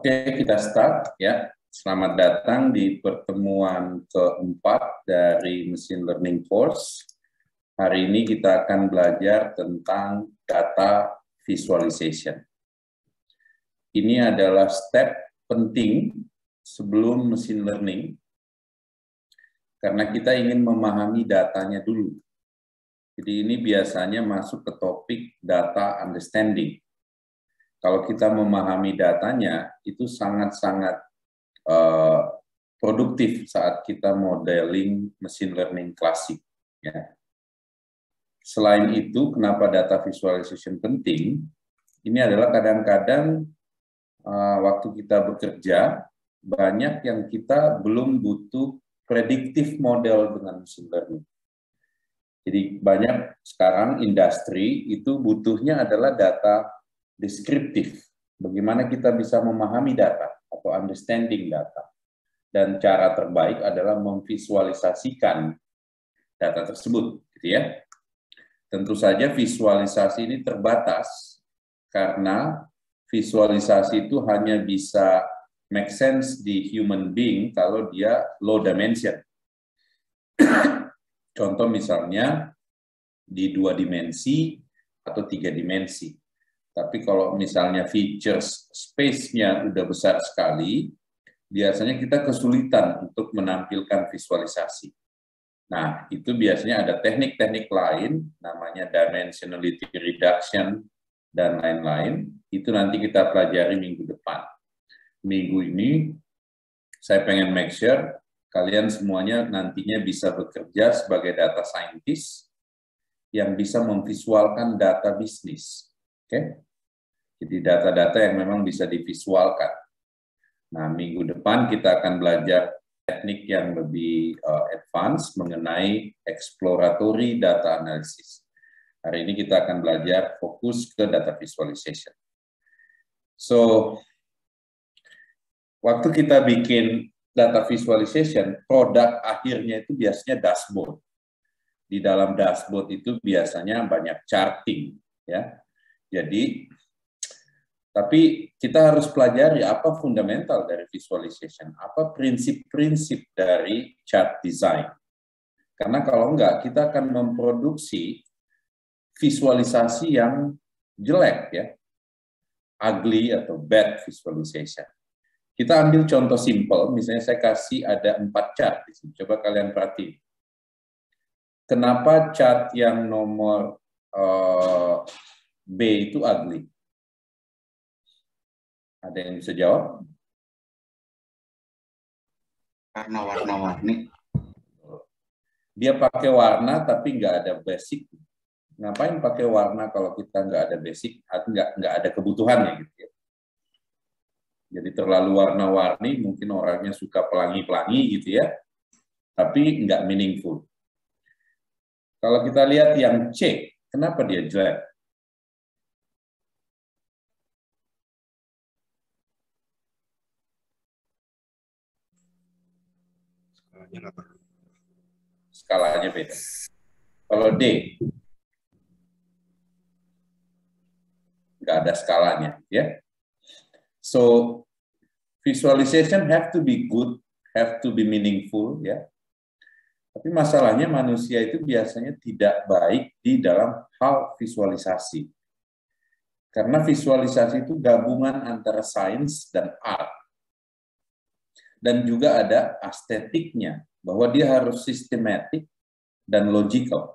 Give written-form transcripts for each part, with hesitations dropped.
Oke, kita start ya. Selamat datang di pertemuan keempat dari Machine Learning Course. Hari ini kita akan belajar tentang data visualization. Ini adalah step penting sebelum machine learning, karena kita ingin memahami datanya dulu. Jadi ini biasanya masuk ke topik data understanding. Kalau kita memahami datanya, itu sangat-sangat produktif saat kita modeling machine learning klasik. Ya. Selain itu, kenapa data visualization penting? Ini adalah kadang-kadang waktu kita bekerja, banyak yang kita belum butuh predictive model dengan machine learning. Jadi banyak sekarang industri itu butuhnya adalah data deskriptif. Bagaimana kita bisa memahami data atau understanding data. Dan cara terbaik adalah memvisualisasikan data tersebut, gitu ya. Tentu saja visualisasi ini terbatas karena visualisasi itu hanya bisa make sense di human being kalau dia low dimension. Contoh misalnya di 2 dimensi atau 3 dimensi. Tapi kalau misalnya features space-nya udah besar sekali, biasanya kita kesulitan untuk menampilkan visualisasi. Nah, itu biasanya ada teknik-teknik lain, namanya dimensionality reduction, dan lain-lain. Itu nanti kita pelajari minggu depan. Minggu ini, saya pengen make sure kalian semuanya nantinya bisa bekerja sebagai data scientist yang bisa memvisualkan data bisnis. Oke? Jadi data-data yang memang bisa divisualkan. Nah, minggu depan kita akan belajar teknik yang lebih advance mengenai exploratory data analysis. Hari ini kita akan belajar fokus ke data visualization. So, waktu kita bikin data visualization, produk akhirnya itu biasanya dashboard. Di dalam dashboard itu biasanya banyak charting, ya. Jadi, tapi kita harus pelajari apa fundamental dari visualization, apa prinsip-prinsip dari chart design. Karena kalau enggak, kita akan memproduksi visualisasi yang jelek, ya, ugly atau bad visualization. Kita ambil contoh simple, misalnya saya kasih ada 4 chart di sini. Coba kalian perhatiin. Kenapa chart yang nomor B itu ugly? Ada yang bisa jawab? Karena warna-warni. Dia pakai warna tapi nggak ada basic. Ngapain pakai warna kalau kita nggak ada basic, nggak ada kebutuhannya gitu ya. Jadi terlalu warna-warni, mungkin orangnya suka pelangi-pelangi gitu ya, tapi nggak meaningful. Kalau kita lihat yang C, kenapa dia jelek? Skalanya beda. Kalau D, nggak ada skalanya, ya. So, visualization have to be good, have to be meaningful, ya. Tapi masalahnya manusia itu biasanya tidak baik di dalam hal visualisasi. Karena visualisasi itu gabungan antara sains dan art. Dan juga ada estetiknya, bahwa dia harus sistematik dan logical.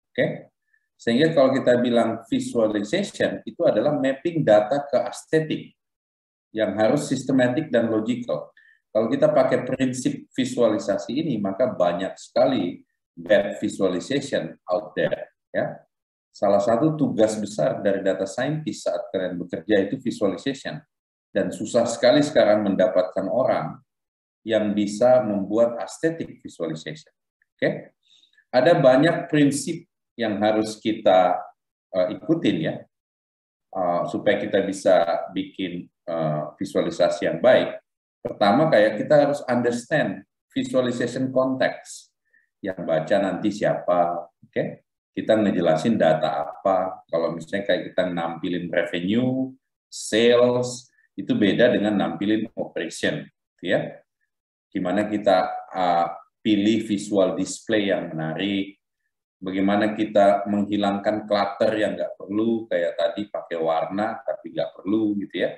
Oke? Sehingga kalau kita bilang visualization, itu adalah mapping data ke estetik, yang harus sistematik dan logical. Kalau kita pakai prinsip visualisasi ini, maka banyak sekali bad visualization out there. Ya. Salah satu tugas besar dari data scientist saat kalian bekerja itu visualization. Dan susah sekali sekarang mendapatkan orang yang bisa membuat aesthetic visualization. Oke? Ada banyak prinsip yang harus kita ikutin ya, supaya kita bisa bikin visualisasi yang baik. Pertama, kayak kita harus understand visualization context. Yang baca nanti siapa, oke? Kita ngejelasin data apa. Kalau misalnya kayak kita nampilin revenue, sales, Itu beda dengan nampilin operation, ya. Gimana kita pilih visual display yang menarik, bagaimana kita menghilangkan clutter yang nggak perlu, kayak tadi pakai warna tapi nggak perlu gitu ya.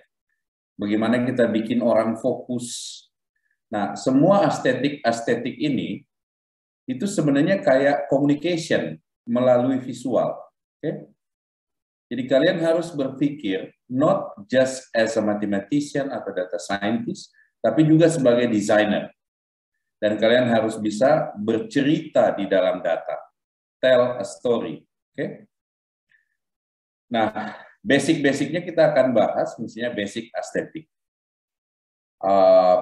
Bagaimana kita bikin orang fokus. Nah, semua estetik ini itu sebenarnya kayak communication melalui visual. Okay? Jadi kalian harus berpikir not just as a mathematician atau data scientist, tapi juga sebagai designer. Dan kalian harus bisa bercerita di dalam data. Tell a story. Okay? Nah, basic-basicnya kita akan bahas, misalnya basic aesthetic.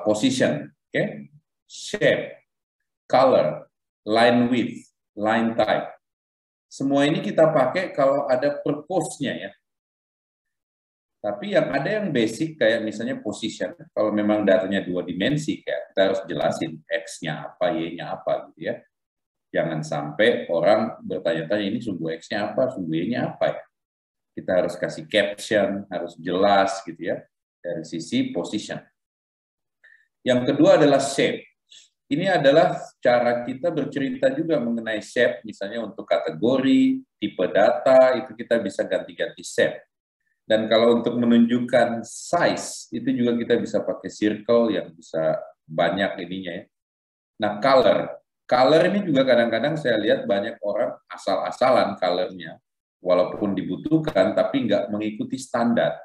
Position, okay? Shape, color, line width, line type. Semua ini kita pakai kalau ada purpose-nya ya. Tapi yang ada yang basic kayak misalnya position, kalau memang datanya 2 dimensi, kayak kita harus jelasin X-nya apa, Y-nya apa gitu ya. Jangan sampai orang bertanya-tanya ini sumbu X-nya apa, sumbu Y-nya apa ya. Kita harus kasih caption, harus jelas gitu ya, dari sisi position. Yang kedua adalah shape. Ini adalah cara kita bercerita juga mengenai shape, misalnya untuk kategori, tipe data, itu kita bisa ganti-ganti shape. Dan kalau untuk menunjukkan size, itu juga kita bisa pakai circle yang bisa banyak ininya ya. Nah, color. Color ini juga kadang-kadang saya lihat banyak orang asal-asalan colornya, walaupun dibutuhkan, tapi nggak mengikuti standar.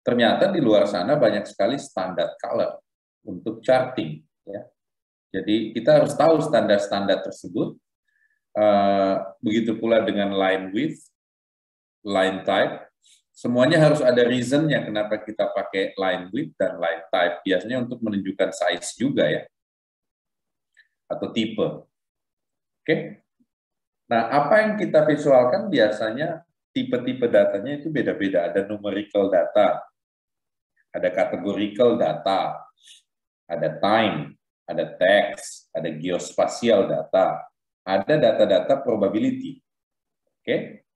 Ternyata di luar sana banyak sekali standar color untuk charting. Ya. Jadi kita harus tahu standar-standar tersebut. Begitu pula dengan line width, line type. Semuanya harus ada reason-nya kenapa kita pakai line width dan line type. Biasanya untuk menunjukkan size juga ya. Atau tipe. Oke. Nah, apa yang kita visualkan biasanya tipe-tipe datanya itu beda-beda. Ada numerical data, ada categorical data, ada time, ada text, ada geospatial data, ada data-data probability. Oke.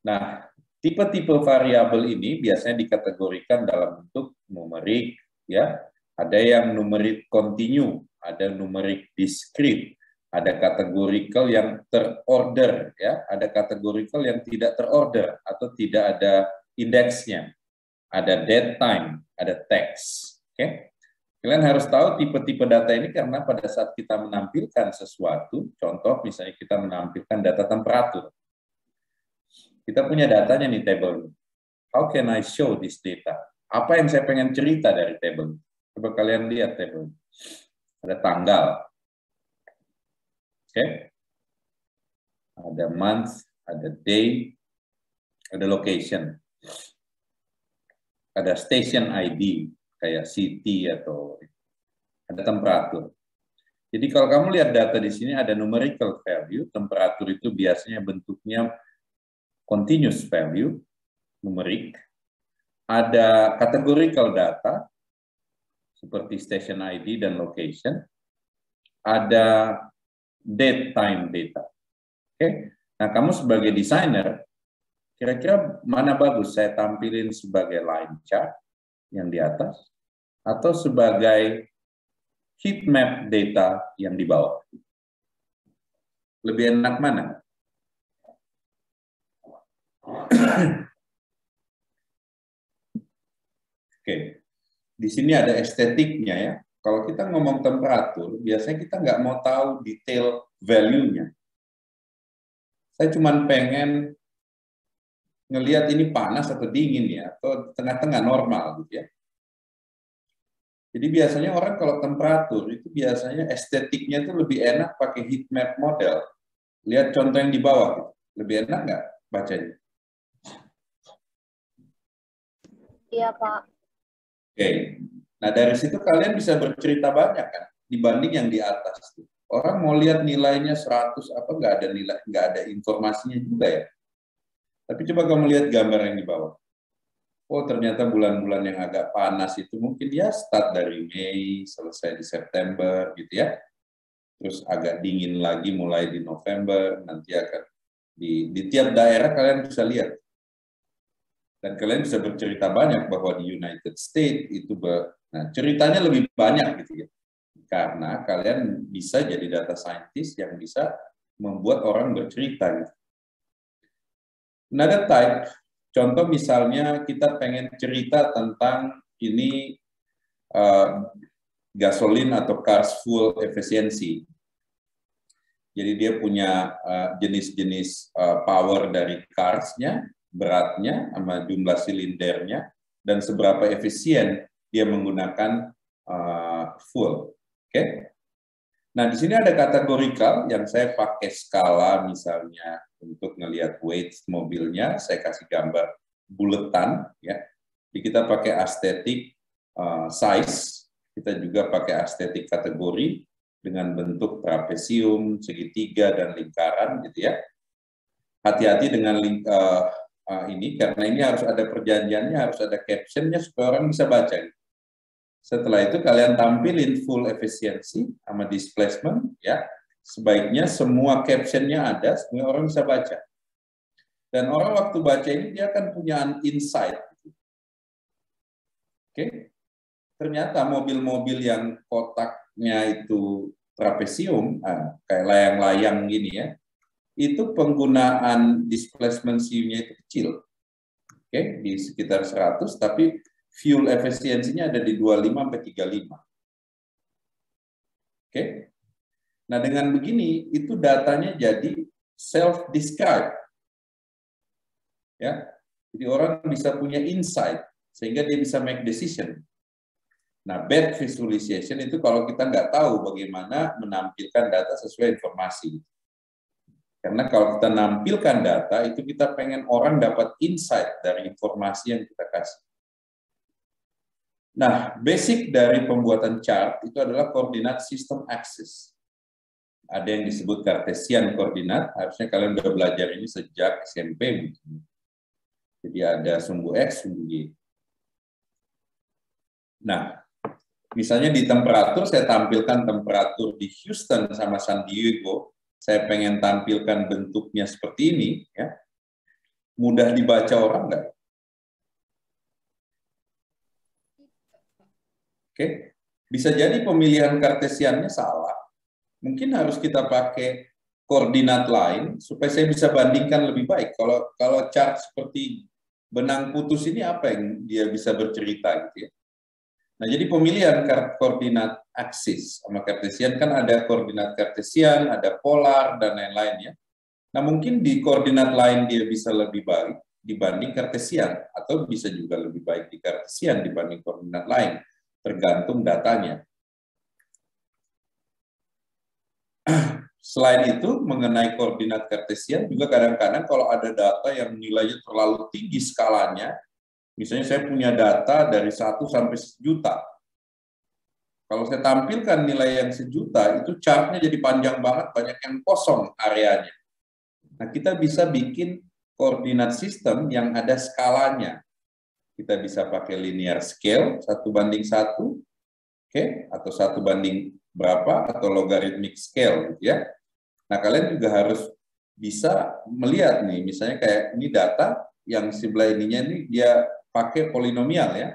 Nah, tipe-tipe variabel ini biasanya dikategorikan dalam bentuk numerik, ya. Ada yang numerik continue, ada numerik discrete, ada kategorikal yang terorder, ya. Ada kategorikal yang tidak terorder atau tidak ada indeksnya. Ada date time, ada text. Oke. Kalian harus tahu tipe-tipe data ini karena pada saat kita menampilkan sesuatu, contoh misalnya kita menampilkan data temperatur. Kita punya datanya nih table. How can I show this data? Apa yang saya pengen cerita dari table? Coba kalian lihat table. Ada tanggal. Oke. Ada month, ada day, ada location. Ada station ID kayak city atau ada temperatur. Jadi kalau kamu lihat data di sini ada numerical value, temperatur itu biasanya bentuknya continuous value, numerik. Ada categorical data, seperti station ID dan location. Ada date time data. Oke. Nah, kamu sebagai desainer, kira-kira mana bagus saya tampilin sebagai line chart yang di atas, atau sebagai heat map data yang di bawah? Lebih enak mana? Oke, di sini ada estetiknya ya. Kalau kita ngomong temperatur, biasanya kita nggak mau tahu detail value-nya. Saya cuma pengen ngelihat ini panas atau dingin ya, atau tengah-tengah normal gitu ya. Jadi biasanya orang kalau temperatur itu biasanya estetiknya itu lebih enak pakai heat map model. Lihat contoh yang di bawah, gitu. Lebih enak nggak bacanya? Iya, Pak. Oke. Nah, dari situ kalian bisa bercerita banyak kan dibanding yang di atas. Orang mau lihat nilainya 100 apa nggak ada nilai, nggak ada informasinya juga ya. Tapi coba kamu lihat gambar yang di bawah. Oh, ternyata bulan-bulan yang agak panas itu mungkin ya start dari Mei, selesai di September gitu ya. Terus agak dingin lagi mulai di November, nanti akan di tiap daerah kalian bisa lihat. Dan kalian bisa bercerita banyak bahwa di United States itu, nah ceritanya lebih banyak gitu ya. Karena kalian bisa jadi data scientist yang bisa membuat orang bercerita gitu. Another type, contoh misalnya kita pengen cerita tentang ini gasolin atau cars fuel efficiency. Jadi dia punya jenis-jenis power dari cars-nya, beratnya, sama jumlah silindernya, dan seberapa efisien dia menggunakan fuel. Oke? Nah, di sini ada kategorikal yang saya pakai skala misalnya untuk ngelihat weight mobilnya, saya kasih gambar buletan, ya. Jadi kita pakai aesthetic size, kita juga pakai aesthetic kategori dengan bentuk trapesium, segitiga, dan lingkaran, gitu ya. Hati-hati dengan ini, karena ini harus ada perjanjiannya, harus ada captionnya supaya orang bisa baca. Setelah itu kalian tampilin full efficiency sama displacement, ya. Sebaiknya semua captionnya ada, semua orang bisa baca. Dan orang waktu baca ini dia akan punya insight. Oke, ternyata mobil-mobil yang kotaknya itu trapesium, kayak layang-layang gini ya, itu penggunaan displacement CU-nya itu kecil. Oke, di sekitar 100, tapi fuel efisiensinya ada di 25-35. Oke. Nah, dengan begini itu datanya jadi self-describe. Ya. Jadi orang bisa punya insight sehingga dia bisa make decision. Nah, bad visualization itu kalau kita nggak tahu bagaimana menampilkan data sesuai informasi. Karena kalau kita nampilkan data, itu kita pengen orang dapat insight dari informasi yang kita kasih. Nah, basic dari pembuatan chart itu adalah koordinat sistem axis. Ada yang disebut Cartesian koordinat, harusnya kalian sudah belajar ini sejak SMP. Jadi ada sumbu X, sumbu Y. Nah, misalnya di temperatur, saya tampilkan temperatur di Houston sama San Diego, saya pengen tampilkan bentuknya seperti ini, ya. Mudah dibaca orang nggak? Oke, bisa jadi pemilihan kartesiannya salah. Mungkin harus kita pakai koordinat lain supaya saya bisa bandingkan lebih baik. Kalau chart seperti benang putus ini apa yang dia bisa bercerita gitu ya. Nah, jadi pemilihan koordinat aksis sama kartesian kan ada koordinat kartesian, ada polar dan lain-lain ya. Nah, mungkin di koordinat lain dia bisa lebih baik dibanding kartesian atau bisa juga lebih baik di kartesian dibanding koordinat lain. Tergantung datanya. Selain itu, mengenai koordinat kartesian juga kadang-kadang kalau ada data yang nilainya terlalu tinggi skalanya, misalnya saya punya data dari 1 sampai 1 juta. Kalau saya tampilkan nilai yang 1 juta, itu chartnya jadi panjang banget, banyak yang kosong areanya. Nah, kita bisa bikin koordinat sistem yang ada skalanya. Kita bisa pakai linear scale, 1:1, oke, atau 1 banding berapa, atau logarithmic scale, gitu ya. Nah, kalian juga harus bisa melihat nih, misalnya kayak ini data yang sebelah ininya nih dia pakai polinomial ya.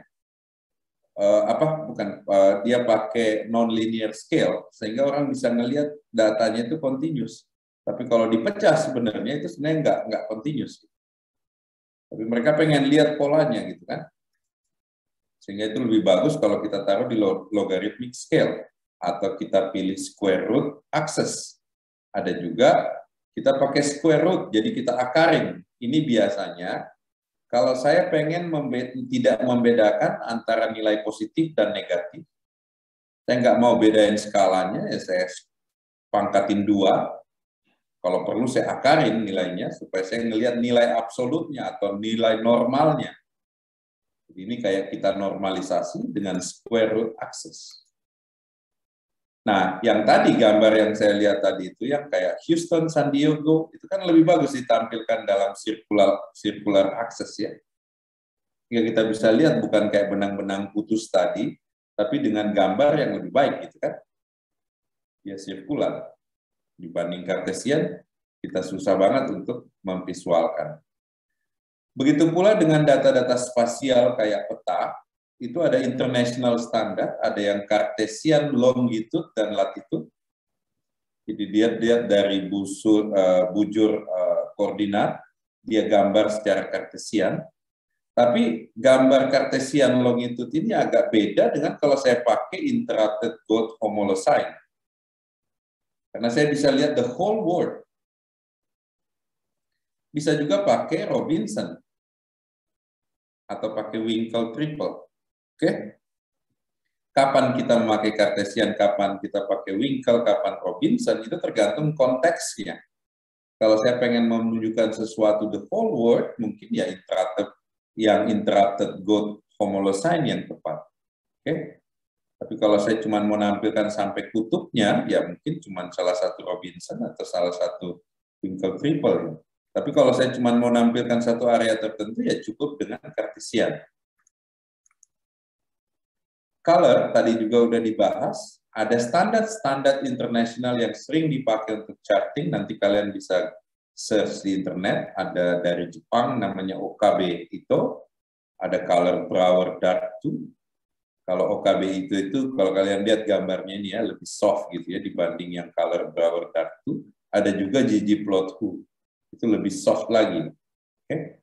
Dia pakai non-linear scale, sehingga orang bisa ngelihat datanya itu continuous. Tapi kalau dipecah sebenarnya itu sebenarnya nggak continuous. Tapi mereka pengen lihat polanya gitu kan. Sehingga itu lebih bagus kalau kita taruh di logarithmic scale atau kita pilih square root axis. Ada juga kita pakai square root, jadi kita akarin. Ini biasanya kalau saya pengen tidak membedakan antara nilai positif dan negatif, saya nggak mau bedain skalanya, ya saya pangkatin 2. Kalau perlu saya akarin nilainya supaya saya ngelihat nilai absolutnya atau nilai normalnya. Jadi ini kayak kita normalisasi dengan square root axis. Nah, yang tadi gambar yang saya lihat tadi itu yang kayak Houston, San Diego, itu kan lebih bagus ditampilkan dalam circular axis ya. Sehingga kita bisa lihat bukan kayak benang-benang putus tadi, tapi dengan gambar yang lebih baik gitu kan. Ya circular. Dibanding kartesian, kita susah banget untuk memvisualkan. Begitu pula dengan data-data spasial kayak peta, itu ada international standard, ada yang Cartesian longitude dan latitude. Jadi dia lihat dari bujur koordinat, dia gambar secara Cartesian. Tapi gambar Cartesian longitude ini agak beda dengan kalau saya pakai interrupted Gold Homolocene. Karena saya bisa lihat the whole world. Bisa juga pakai Robinson atau pakai Winkel triple. Oke? Kapan kita memakai Cartesian, kapan kita pakai Winkel, kapan Robinson, itu tergantung konteksnya. Kalau saya pengen menunjukkan sesuatu the whole world, mungkin ya interrupted Gold Homolocene yang tepat. Oke? Tapi kalau saya cuma mau menampilkan sampai kutubnya, ya mungkin cuma salah satu Robinson atau salah satu Winkel triple. Ya. Tapi kalau saya cuma mau menampilkan satu area tertentu, ya cukup dengan Cartesian. Color, tadi juga udah dibahas, ada standar-standar internasional yang sering dipakai untuk charting, nanti kalian bisa search di internet, ada dari Jepang, namanya OKB Ito, ada Color Brouwer Dark 2. Kalau OKB itu kalau kalian lihat gambarnya ini ya, lebih soft gitu ya, dibanding yang Color Brouwer Dark 2. Ada juga GG Plot Who. Itu lebih soft lagi. Okay?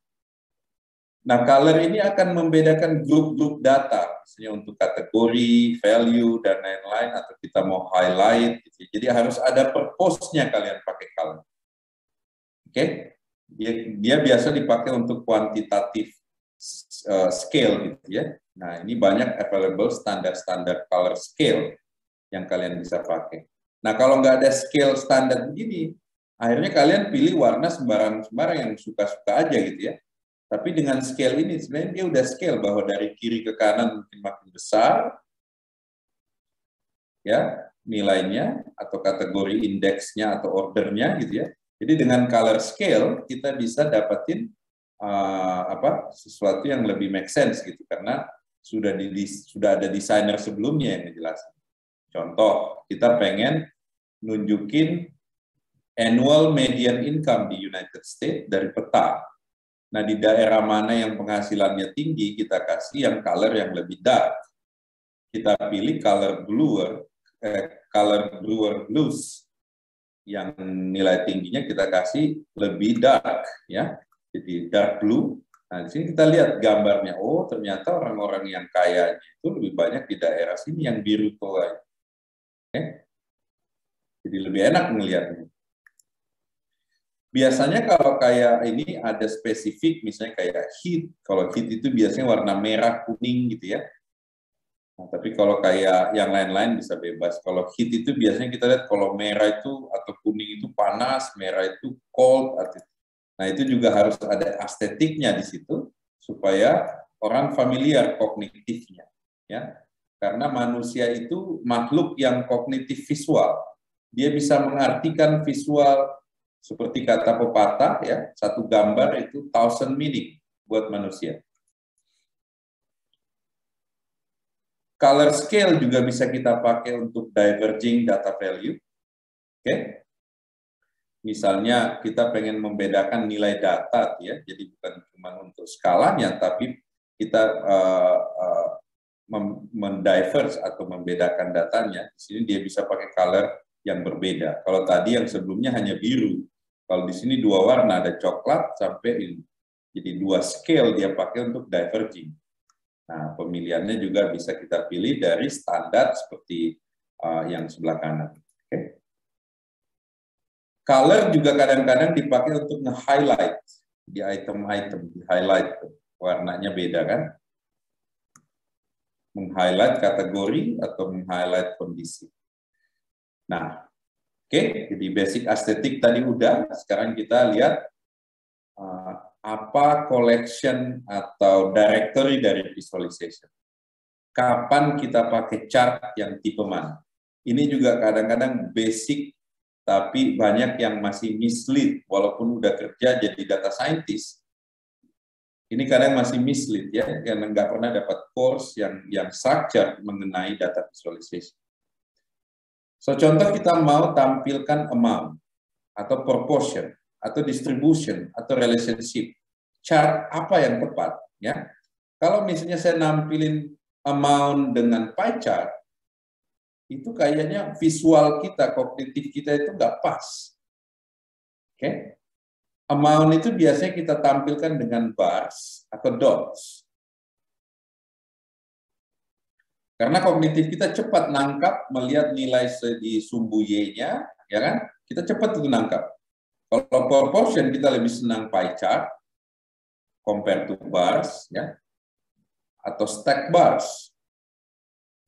Nah, color ini akan membedakan grup-grup data, misalnya untuk kategori, value, dan lain-lain, atau kita mau highlight. Gitu. Jadi harus ada purpose-nya kalian pakai color. Oke? Okay? Dia biasa dipakai untuk kuantitatif scale gitu ya. Nah, ini banyak available standar-standar color scale yang kalian bisa pakai. Nah, kalau nggak ada scale standar begini, akhirnya kalian pilih warna sembarang-sembarang yang suka-suka aja gitu ya. Tapi dengan scale ini, sebenarnya dia udah scale bahwa dari kiri ke kanan mungkin makin besar, ya nilainya, atau kategori indeksnya, atau ordernya gitu ya. Jadi dengan color scale, kita bisa dapetin sesuatu yang lebih make sense gitu, karena sudah ada desainer sebelumnya yang ngejelasin. Contoh, kita pengen nunjukin annual median income di United States dari peta. Nah, di daerah mana yang penghasilannya tinggi, kita kasih yang color yang lebih dark. Kita pilih color brewer blues. Yang nilai tingginya kita kasih lebih dark, ya. Jadi dark blue. Nah, di sini kita lihat gambarnya. Oh, ternyata orang-orang yang kayanya itu lebih banyak di daerah sini yang biru tua. Oke. Jadi lebih enak melihatnya. Biasanya kalau kayak ini ada spesifik, misalnya kayak heat. Kalau heat itu biasanya warna merah, kuning gitu ya. Nah, tapi kalau kayak yang lain-lain bisa bebas. Kalau heat itu biasanya kita lihat kalau merah itu atau kuning itu panas, merah itu cold. Nah, itu juga harus ada estetiknya di situ supaya orang familiar kognitifnya. Ya. Karena manusia itu makhluk yang kognitif visual. Dia bisa mengartikan visual. Seperti kata pepatah, ya, satu gambar itu 1,000 meaning buat manusia. Color scale juga bisa kita pakai untuk diverging data value. Oke. Misalnya kita pengen membedakan nilai data, ya, jadi bukan cuma untuk skalanya, tapi kita mendiverge atau membedakan datanya. Di sini dia bisa pakai color yang berbeda. Kalau tadi yang sebelumnya hanya biru, kalau di sini dua warna, ada coklat sampai ini. Jadi dua scale dia pakai untuk diverging. Nah, pemilihannya juga bisa kita pilih dari standar seperti yang sebelah kanan. Okay. Color juga kadang-kadang dipakai untuk nge-highlight di item-item, di-highlight warnanya beda kan? Meng-highlight kategori atau meng-highlight kondisi. Nah, oke, jadi basic estetik tadi udah. Sekarang kita lihat apa collection atau directory dari visualization. Kapan kita pakai chart yang tipe mana? Ini juga kadang-kadang basic, tapi banyak yang masih mislead, walaupun udah kerja jadi data scientist. Ini kadang masih mislead ya, karena nggak pernah dapat course yang structure mengenai data visualization. So, contoh kita mau tampilkan amount, atau proportion, atau distribution, atau relationship, chart apa yang tepat, ya. Kalau misalnya saya nampilin amount dengan pie chart, itu kayaknya visual kita, kognitif kita itu nggak pas. Oke? Amount itu biasanya kita tampilkan dengan bars atau dots. Karena kognitif kita cepat nangkap, melihat nilai di sumbu Y-nya, ya kan? Kita cepat itu nangkap. Kalau proportion kita lebih senang pie chart, compare to bars, ya, atau stack bars.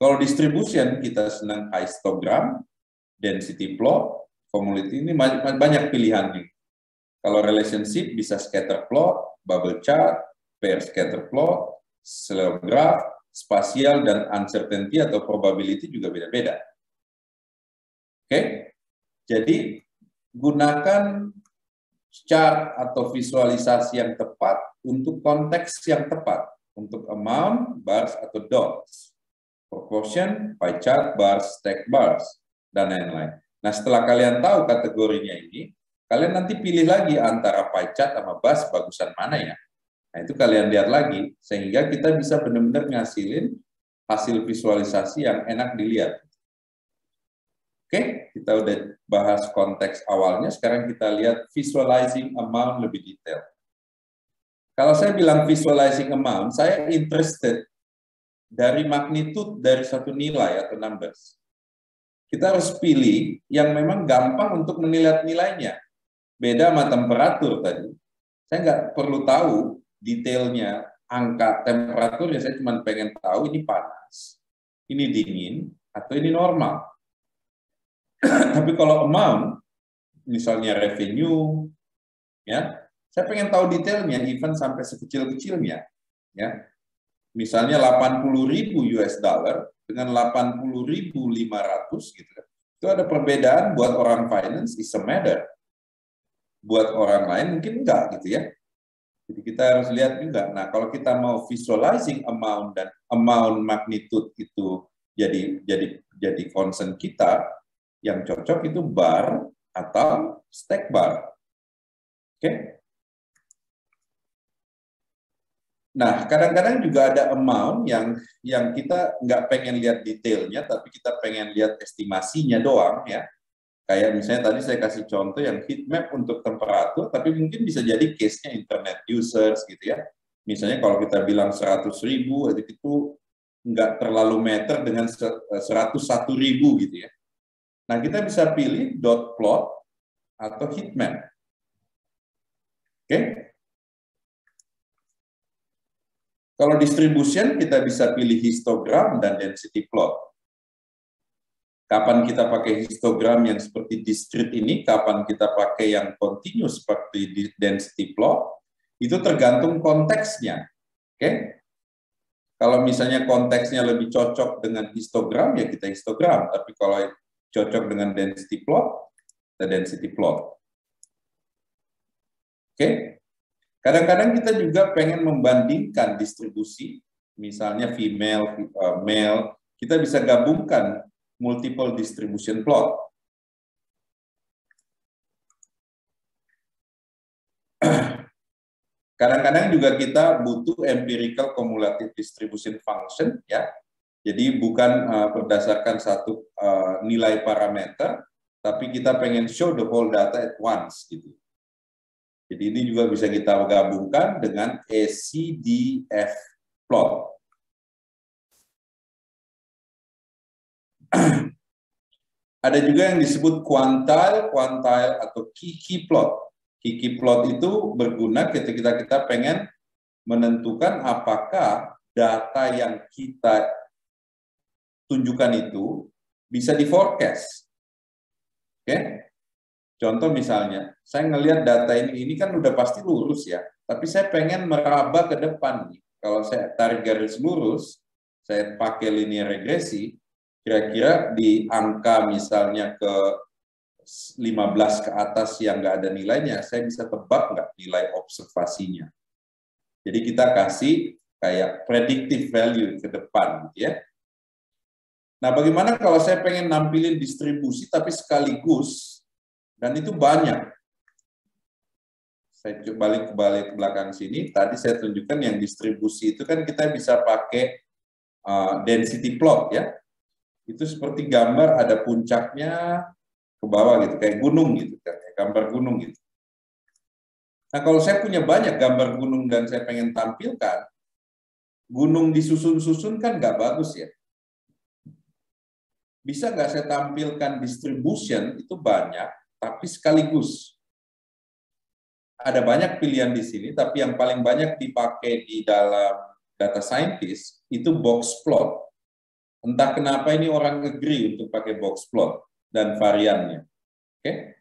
Kalau distribution kita senang histogram, density plot, cumulative, ini banyak pilihan nih. Kalau relationship bisa scatter plot, bubble chart, pair scatter plot, slow graph, spasial, dan uncertainty atau probability juga beda-beda. Oke? Jadi gunakan chart atau visualisasi yang tepat untuk konteks yang tepat, untuk amount, bars, atau dots, proportion, pie chart, bars, stack bars, dan lain-lain. Nah, setelah kalian tahu kategorinya ini, kalian nanti pilih lagi antara pie chart sama bars, bagusan mana ya. Nah, itu kalian lihat lagi, sehingga kita bisa benar-benar ngasilin hasil visualisasi yang enak dilihat. Oke, kita udah bahas konteks awalnya, sekarang kita lihat visualizing amount lebih detail. Kalau saya bilang visualizing amount, saya interested dari magnitude dari satu nilai atau numbers. Kita harus pilih yang memang gampang untuk menilai nilainya. Beda sama temperatur tadi. Saya nggak perlu tahu detailnya, angka temperatur, ya saya cuma pengen tahu ini panas, ini dingin, atau ini normal. Tapi kalau amount, misalnya revenue, ya, saya pengen tahu detailnya, even sampai sekecil-kecilnya, ya. Misalnya 80.000 US dollar dengan 80.500 gitu. Itu ada perbedaan. Buat orang finance is a matter. Buat orang lain mungkin enggak gitu ya. Jadi kita harus lihat juga. Nah, kalau kita mau visualizing amount dan amount magnitude itu jadi concern kita, yang cocok itu bar atau stack bar. Oke? Nah, kadang-kadang juga ada amount yang kita nggak pengen lihat detailnya, tapi kita pengen lihat estimasinya doang ya. Kayak misalnya tadi saya kasih contoh yang heat map untuk temperatur, tapi mungkin bisa jadi case-nya internet users gitu ya. Misalnya kalau kita bilang 100.000, itu nggak terlalu meter dengan 101.000 gitu ya. Nah, kita bisa pilih dot plot atau heat map. Oke? Kalau distribution, kita bisa pilih histogram dan density plot. Kapan kita pakai histogram yang seperti discrete ini, kapan kita pakai yang continuous seperti density plot, itu tergantung konteksnya. Oke? Kalau misalnya konteksnya lebih cocok dengan histogram, ya kita histogram. Tapi kalau cocok dengan density plot, kita density plot. Oke? Kadang-kadang kita juga pengen membandingkan distribusi, misalnya female, male, kita bisa gabungkan multiple distribution plot. Kadang-kadang juga kita butuh empirical cumulative distribution function, ya. Jadi bukan berdasarkan satu nilai parameter, tapi kita pengen show the whole data at once, gitu. Jadi ini juga bisa kita gabungkan dengan ACDF plot. Ada juga yang disebut quantile atau key plot. Key plot itu berguna ketika kita pengen menentukan apakah data yang kita tunjukkan itu bisa di forecast. Oke? Contoh misalnya, saya ngelihat data ini kan udah pasti lurus ya, tapi saya pengen meraba ke depan nih. Kalau saya tarik garis lurus, saya pakai linear regresi, kira-kira di angka misalnya ke 15 ke atas yang nggak ada nilainya, saya bisa tebak nggak nilai observasinya. Jadi kita kasih kayak predictive value ke depan, gitu ya. Nah, bagaimana kalau saya pengen nampilin distribusi tapi sekaligus, dan itu banyak. Saya balik ke belakang sini. Tadi saya tunjukkan yang distribusi itu kan kita bisa pakai density plot ya. Itu seperti gambar ada puncaknya ke bawah gitu, kayak gunung gitu, kayak gambar gunung gitu. Nah kalau saya punya banyak gambar gunung dan saya pengen tampilkan, gunung disusun-susun kan nggak bagus ya. Bisa nggak saya tampilkan distribution itu banyak, tapi sekaligus. Ada banyak pilihan di sini, tapi yang paling banyak dipakai di dalam data scientist itu box plot. Entah kenapa ini orang agree untuk pakai box plot dan variannya. Oke?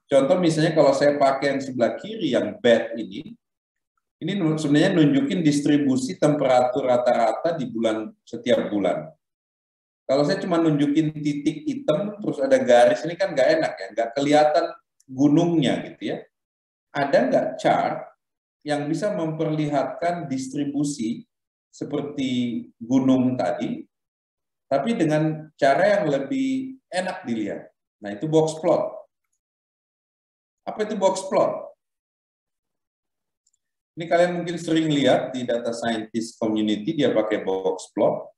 Contoh misalnya kalau saya pakai yang sebelah kiri yang bed ini sebenarnya nunjukin distribusi temperatur rata-rata di setiap bulan. Kalau saya cuma nunjukin titik hitam terus ada garis ini kan nggak enak ya, nggak kelihatan gunungnya gitu ya. Ada nggak chart yang bisa memperlihatkan distribusi seperti gunung tadi, tapi dengan cara yang lebih enak dilihat? Nah, itu box plot. Apa itu box plot? Ini kalian mungkin sering lihat di data scientist community, dia pakai box plot.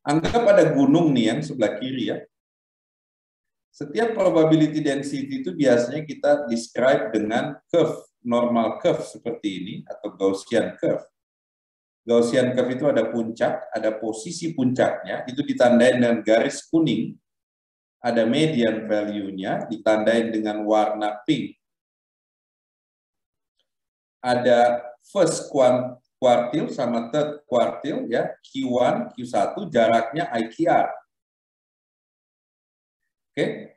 Anggap ada gunung nih yang sebelah kiri ya. Setiap probability density itu biasanya kita describe dengan curve, normal curve seperti ini, atau Gaussian curve. Gaussian curve itu ada puncak, ada posisi puncaknya, itu ditandain dengan garis kuning. Ada median value-nya, ditandain dengan warna pink. Ada first quartile sama third quartile, ya, Q1, Q1, jaraknya IQR. Oke.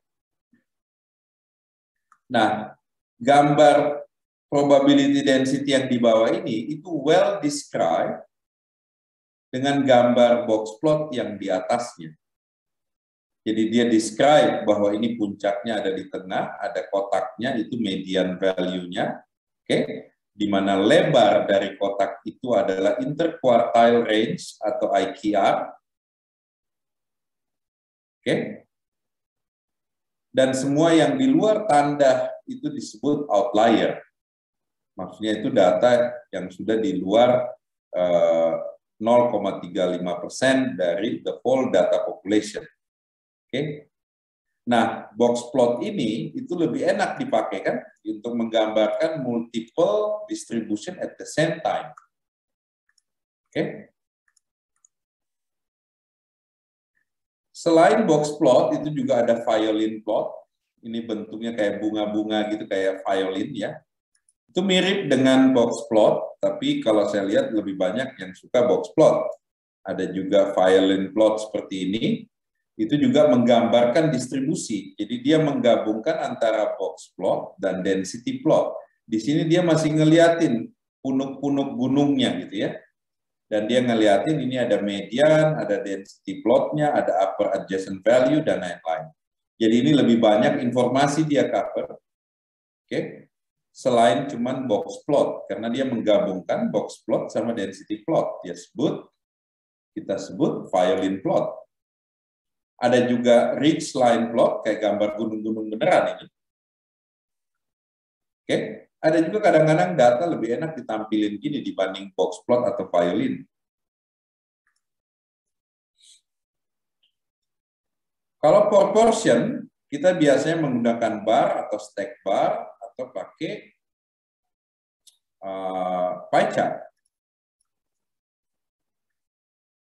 Nah, gambar probability density yang di bawah ini itu well described dengan gambar box plot yang di atasnya. Jadi dia describe bahwa ini puncaknya ada di tengah, ada kotaknya itu median value-nya. Oke, di mana lebar dari kotak itu adalah interquartile range atau IQR. Oke. Dan semua yang di luar tanda itu disebut outlier. Maksudnya itu data yang sudah di luar 0,35% dari the whole data population. Oke. Nah, box plot ini itu lebih enak dipakai kan untuk menggambarkan multiple distribution at the same time. Oke. Selain box plot, itu juga ada violin plot. Ini bentuknya kayak bunga-bunga gitu, kayak violin ya. Itu mirip dengan box plot, tapi kalau saya lihat lebih banyak yang suka box plot. Ada juga violin plot seperti ini. Itu juga menggambarkan distribusi. Jadi dia menggabungkan antara box plot dan density plot. Di sini dia masih ngeliatin punuk-punuk gunungnya gitu ya. Dan dia ngeliatin ini ada median, ada density plotnya, ada upper adjacent value, dan lain-lain. Jadi ini lebih banyak informasi dia cover. Oke. Selain cuman box plot, karena dia menggabungkan box plot sama density plot. Kita sebut violin plot. Ada juga ridge line plot, kayak gambar gunung-gunung beneran ini. Oke. Ada juga kadang-kadang data lebih enak ditampilin gini dibanding box plot atau violin. Kalau proportion, kita biasanya menggunakan bar atau stack bar atau pakai pie chart.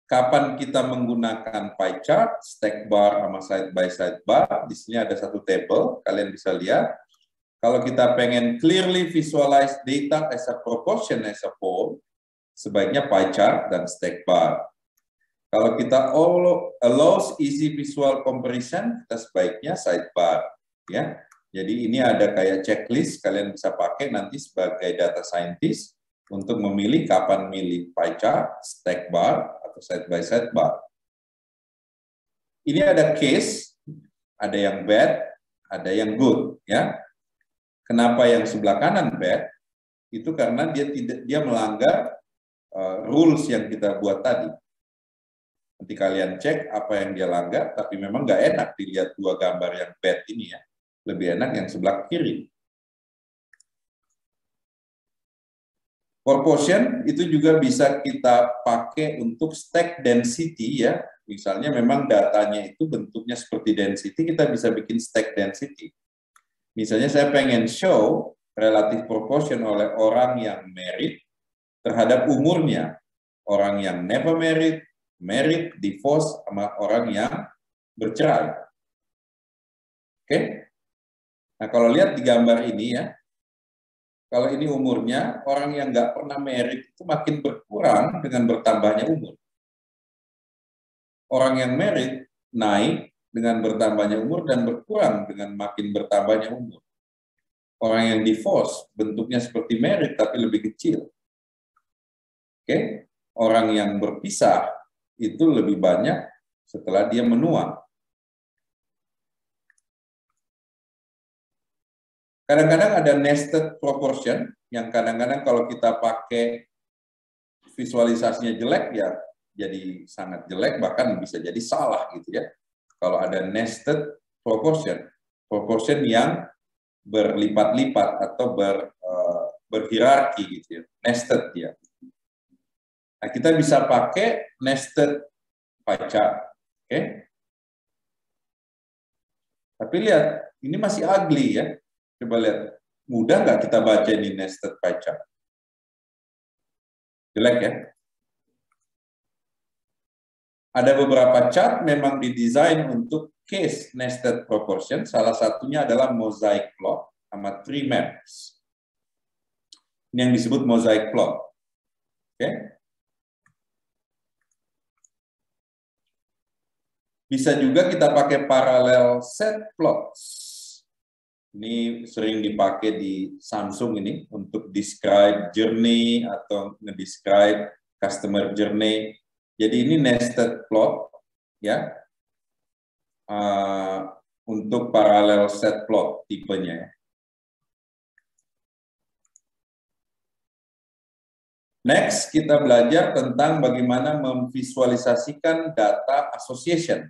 Kapan kita menggunakan pie chart, stack bar sama side by side bar, di sini ada satu table, kalian bisa lihat. Kalau kita pengen clearly visualize data as a proportion as a whole, sebaiknya pie chart dan stack bar. Kalau kita allows easy visual comparison, kita sebaiknya sidebar, ya. Jadi ini ada kayak checklist kalian bisa pakai nanti sebagai data scientist untuk memilih kapan milih pie chart, stack bar, atau side by side bar. Ini ada case, ada yang bad, ada yang good, ya. Kenapa yang sebelah kanan bad? Itu karena dia melanggar rules yang kita buat tadi. Nanti kalian cek apa yang dia langgar, tapi memang nggak enak dilihat dua gambar yang bad ini ya. Lebih enak yang sebelah kiri. Proportion itu juga bisa kita pakai untuk stack density ya. Misalnya memang datanya itu bentuknya seperti density, kita bisa bikin stack density. Misalnya saya pengen show relative proportion oleh orang yang married terhadap umurnya. Orang yang never married, married, divorce, sama orang yang bercerai. Oke? Nah, kalau lihat di gambar ini ya, kalau ini umurnya, orang yang nggak pernah married itu makin berkurang dengan bertambahnya umur. Orang yang married naik dengan bertambahnya umur dan berkurang dengan makin bertambahnya umur. Orang yang divorce bentuknya seperti married tapi lebih kecil. Oke? Orang yang berpisah itu lebih banyak setelah dia menua. Kadang-kadang ada nested proportion, yang kadang-kadang kalau kita pakai visualisasinya jelek, ya jadi sangat jelek, bahkan bisa jadi salah gitu ya. Kalau ada nested proportion, proportion yang berlipat-lipat atau berhierarki gitu ya, nested ya. Nah, kita bisa pakai nested pie chart, oke? Tapi lihat, ini masih ugly ya. Coba lihat, mudah nggak kita baca ini nested pie chart? Jelek ya? Ada beberapa chart memang didesain untuk case nested proportion, salah satunya adalah mosaic plot sama tree maps. Ini yang disebut mosaic plot. Oke? Bisa juga kita pakai parallel set plots. Ini sering dipakai di Samsung ini untuk describe journey atau nge-describe customer journey. Jadi ini nested plot ya, untuk parallel set plot tipenya ya. Next, kita belajar tentang bagaimana memvisualisasikan data association.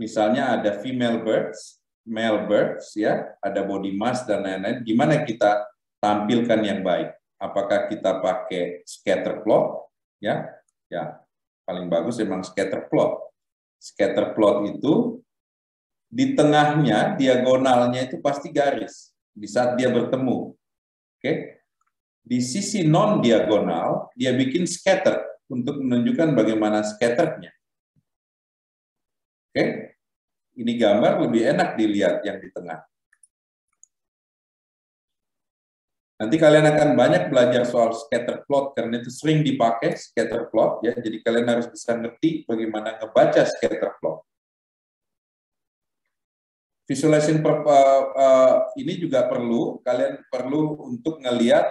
Misalnya ada female birds, male birds, ya, ada body mass dan lain-lain. Gimana kita tampilkan yang baik? Apakah kita pakai scatter plot? Ya, paling bagus memang scatter plot. Scatter plot itu di tengahnya, diagonalnya itu pasti garis di saat dia bertemu. Oke? Di sisi non diagonal dia bikin scatter untuk menunjukkan bagaimana scatternya. Oke? Ini gambar lebih enak dilihat yang di tengah. Nanti kalian akan banyak belajar soal scatter plot karena itu sering dipakai scatter plot ya. Jadi kalian harus bisa ngerti bagaimana ngebaca scatter plot. Visualization ini juga perlu, kalian perlu untuk ngelihat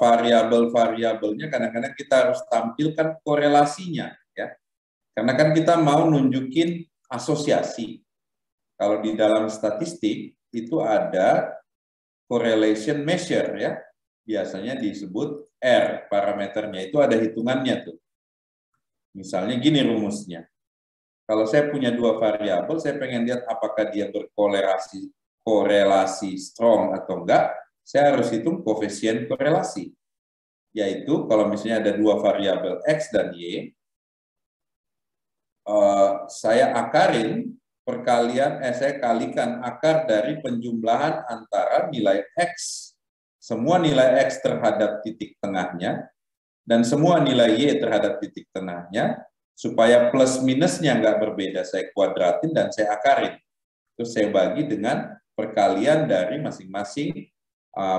variabel-variabelnya. Kadang-kadang kita harus tampilkan korelasinya ya. Karena kan kita mau nunjukin asosiasi. Kalau di dalam statistik itu ada correlation measure ya, biasanya disebut R parameternya, itu ada hitungannya tuh. Misalnya gini rumusnya, kalau saya punya dua variabel, saya pengen lihat apakah dia korelasi strong atau enggak, saya harus hitung koefisien korelasi. Yaitu kalau misalnya ada dua variabel X dan Y, saya akarin saya kalikan akar dari penjumlahan antara nilai X, semua nilai X terhadap titik tengahnya, dan semua nilai Y terhadap titik tengahnya, supaya plus minusnya nggak berbeda, saya kuadratin dan saya akarin. Terus saya bagi dengan perkalian dari masing-masing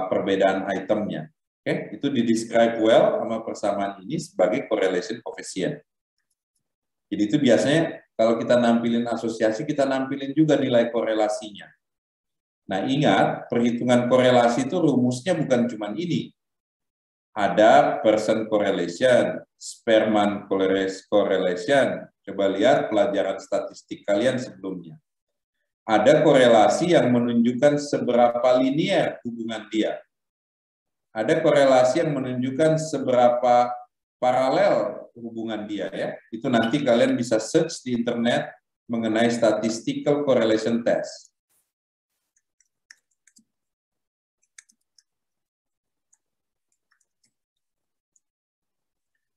perbedaan itemnya. Oke, itu di-describe well sama persamaan ini sebagai correlation coefficient. Jadi itu biasanya kalau kita nampilin asosiasi, kita nampilin juga nilai korelasinya. Nah ingat, perhitungan korelasi itu rumusnya bukan cuma ini. Ada Pearson correlation, Spearman correlation. Coba lihat pelajaran statistik kalian sebelumnya. Ada korelasi yang menunjukkan seberapa linear hubungan dia. Ada korelasi yang menunjukkan seberapa paralel hubungan dia ya. Itu nanti kalian bisa search di internet mengenai statistical correlation test.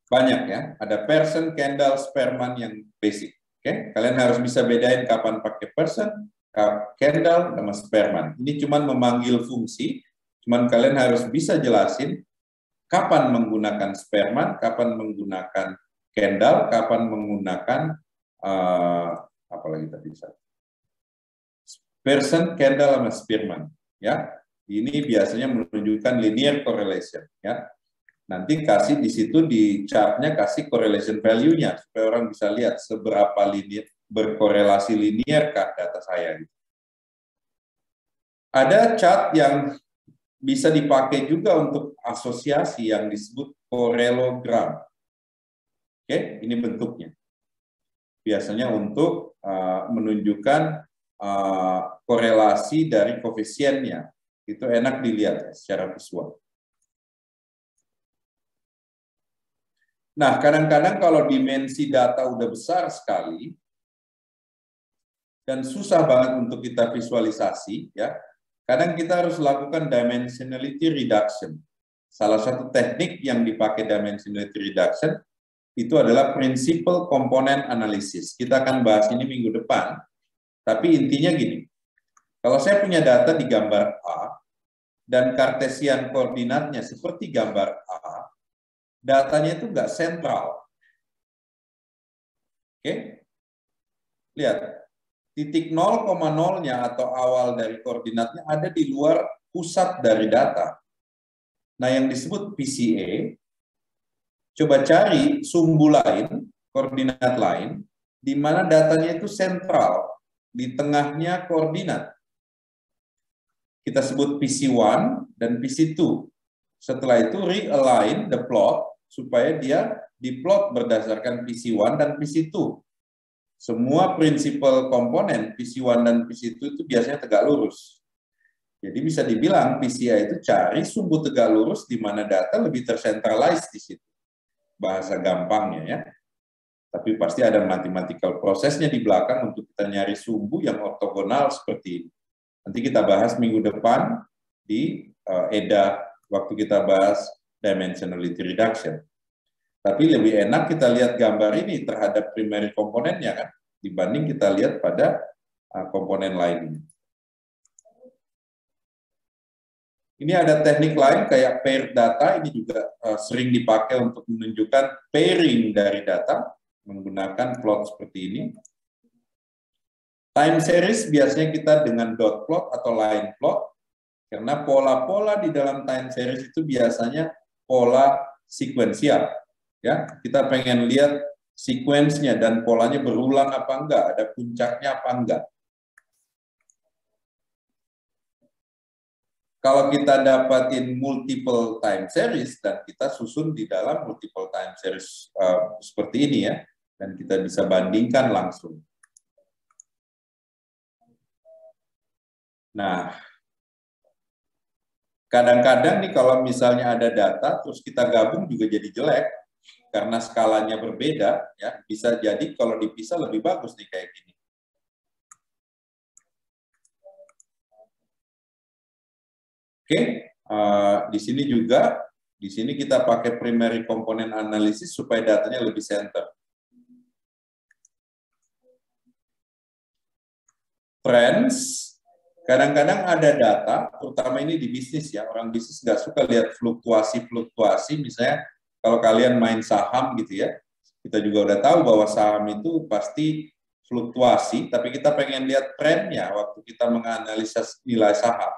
Banyak ya, ada person, Kendall, Spearman yang basic. Oke, kalian harus bisa bedain kapan pakai person, Kendall, sama Spearman. Ini cuman memanggil fungsi, cuman kalian harus bisa jelasin kapan menggunakan Spearman, kapan menggunakan Kendall, kapan menggunakan apa lagi tadi? Person, Kendall, sama Spearman. Ya, ini biasanya menunjukkan linear correlation. Ya, nanti kasih di situ di chartnya kasih correlation value-nya supaya orang bisa lihat seberapa linear berkorelasi linearkah data saya. Ada chart yang bisa dipakai juga untuk asosiasi yang disebut korelogram. Oke, ini bentuknya. Biasanya untuk menunjukkan korelasi dari koefisiennya. Itu enak dilihat ya, secara visual. Nah, kadang-kadang kalau dimensi data udah besar sekali dan susah banget untuk kita visualisasi, ya, kadang kita harus lakukan dimensionality reduction. Salah satu teknik yang dipakai dimensionality reduction itu adalah principal component analysis. Kita akan bahas ini minggu depan, tapi intinya gini, kalau saya punya data di gambar A dan kartesian koordinatnya seperti gambar A, datanya itu nggak sentral. Oke? Lihat, titik 0,0-nya atau awal dari koordinatnya ada di luar pusat dari data. Nah, yang disebut PCA, coba cari sumbu lain, koordinat lain, di mana datanya itu sentral, di tengahnya koordinat. Kita sebut PC1 dan PC2. Setelah itu realign the plot, supaya dia diplot berdasarkan PC1 dan PC2. Semua prinsipal komponen PC1 dan PC2 itu biasanya tegak lurus. Jadi bisa dibilang PCA itu cari sumbu tegak lurus di mana data lebih tersentralize di situ. Bahasa gampangnya ya. Tapi pasti ada mathematical prosesnya di belakang untuk kita nyari sumbu yang ortogonal seperti ini. Nanti kita bahas minggu depan di EDA waktu kita bahas dimensionality reduction. Tapi lebih enak kita lihat gambar ini terhadap primary komponennya kan, dibanding kita lihat pada komponen lainnya. Ini ada teknik lain kayak paired data, ini juga sering dipakai untuk menunjukkan pairing dari data menggunakan plot seperti ini. Time series biasanya kita dengan dot plot atau line plot, karena pola-pola di dalam time series itu biasanya pola sekuensial. Ya, kita pengen lihat sekuensnya dan polanya berulang apa enggak, ada puncaknya apa enggak. Kalau kita dapatin multiple time series dan kita susun di dalam multiple time series seperti ini ya, dan kita bisa bandingkan langsung. Nah, kadang-kadang nih kalau misalnya ada data terus kita gabung juga jadi jelek karena skalanya berbeda ya, bisa jadi kalau dipisah lebih bagus nih kayak gini. Oke, di sini juga di sini kita pakai primary component analysis supaya datanya lebih center. Trends. Kadang-kadang ada data, terutama ini di bisnis ya, orang bisnis nggak suka lihat fluktuasi-fluktuasi, misalnya kalau kalian main saham gitu ya, kita juga udah tahu bahwa saham itu pasti fluktuasi, tapi kita pengen lihat trennya waktu kita menganalisa nilai saham.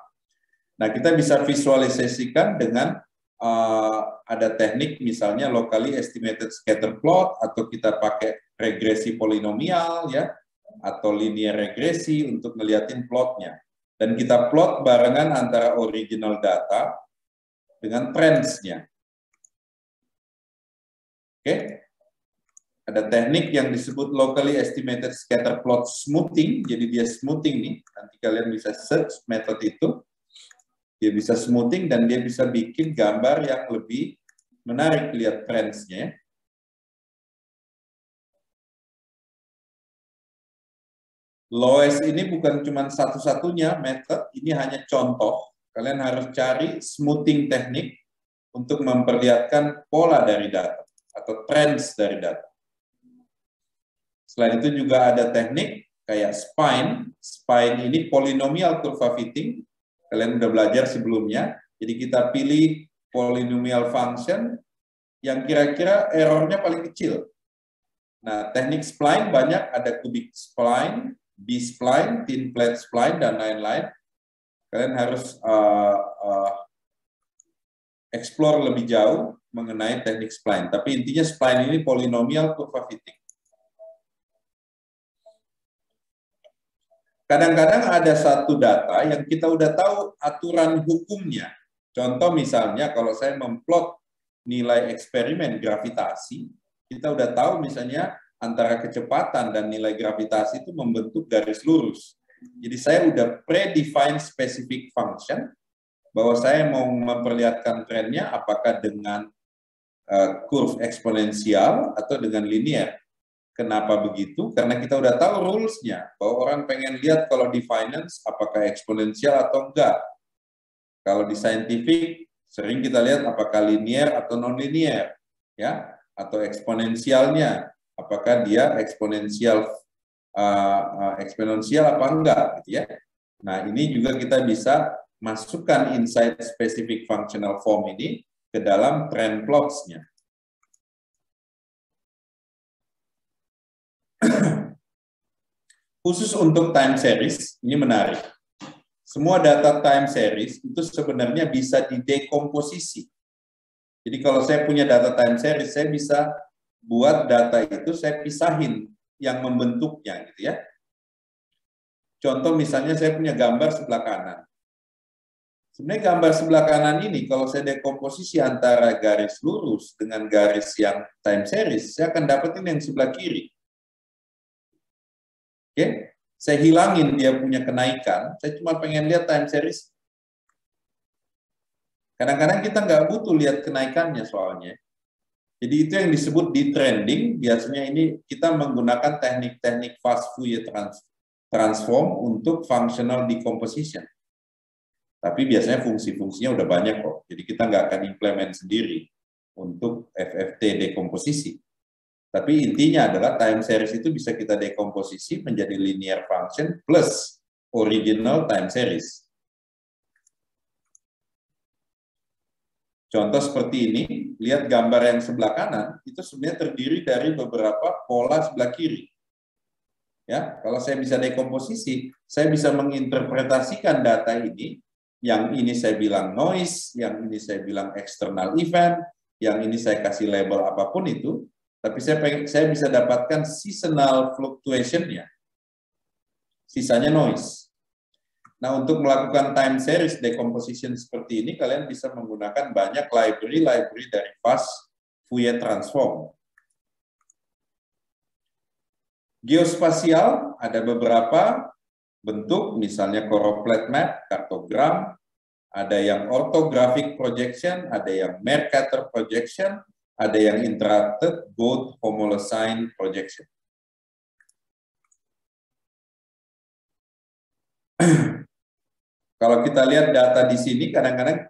Nah, kita bisa visualisasikan dengan ada teknik misalnya locally estimated scatter plot, atau kita pakai regresi polinomial ya, atau linear regresi untuk ngeliatin plotnya. Dan kita plot barengan antara original data dengan trends-nya. Oke. Ada teknik yang disebut locally estimated scatter plot smoothing. Jadi dia smoothing nih. Nanti kalian bisa search metode itu. Dia bisa smoothing dan dia bisa bikin gambar yang lebih menarik lihat trends-nya. Loess ini bukan cuma satu-satunya metode, ini hanya contoh. Kalian harus cari smoothing teknik untuk memperlihatkan pola dari data. atau trends dari data. Selain itu juga ada teknik kayak spine. Spine ini polynomial curve fitting. Kalian udah belajar sebelumnya. Jadi kita pilih polynomial function yang kira-kira errornya paling kecil. Nah, teknik spline banyak, ada cubic spline, B-spline, thin plate spline, dan lain-lain. Kalian harus explore lebih jauh mengenai teknik spline. Tapi intinya spline ini polynomial curve fitting. Kadang-kadang ada satu data yang kita udah tahu aturan hukumnya. Contoh misalnya kalau saya memplot nilai eksperimen gravitasi, kita udah tahu misalnya antara kecepatan dan nilai gravitasi itu membentuk garis lurus. Jadi saya udah predefine specific function, bahwa saya mau memperlihatkan trennya apakah dengan curve eksponensial atau dengan linear. Kenapa begitu? Karena kita udah tahu rules-nya, bahwa orang pengen lihat kalau di finance apakah eksponensial atau enggak. Kalau di scientific sering kita lihat apakah linear atau non-linear, ya, atau eksponensialnya, apakah dia eksponensial apa enggak, gitu ya. Nah, ini juga kita bisa masukkan inside specific functional form ini ke dalam trend plots-nya. Khusus untuk time series, ini menarik. Semua data time series itu sebenarnya bisa didekomposisi. Jadi kalau saya punya data time series, saya bisa buat data itu, saya pisahin yang membentuknya, gitu ya. Contoh misalnya saya punya gambar sebelah kanan. Sebenarnya gambar sebelah kanan ini, kalau saya dekomposisi antara garis lurus dengan garis yang time series, saya akan dapetin yang sebelah kiri. Oke? Saya hilangin dia punya kenaikan, saya cuma pengen lihat time series. Kadang-kadang kita nggak butuh lihat kenaikannya soalnya. Jadi itu yang disebut detrending, biasanya ini kita menggunakan teknik-teknik fast Fourier transform untuk functional decomposition. Tapi biasanya fungsi-fungsinya udah banyak kok, jadi kita nggak akan implement sendiri untuk FFT dekomposisi. Tapi intinya adalah time series itu bisa kita dekomposisi menjadi linear function plus original time series. Contoh seperti ini, lihat gambar yang sebelah kanan, itu sebenarnya terdiri dari beberapa pola sebelah kiri. Ya, kalau saya bisa dekomposisi, saya bisa menginterpretasikan data ini, yang ini saya bilang noise, yang ini saya bilang external event, yang ini saya kasih label apapun itu, tapi saya bisa dapatkan seasonal fluctuation-nya. Sisanya noise. Nah, untuk melakukan time series decomposition seperti ini, kalian bisa menggunakan banyak library dari fast Fourier transform. Geospasial ada beberapa bentuk, misalnya choropleth map, kartogram, ada yang orthographic projection, ada yang Mercator projection, ada yang interrupted both homolocene projection. Kalau kita lihat data di sini, kadang-kadang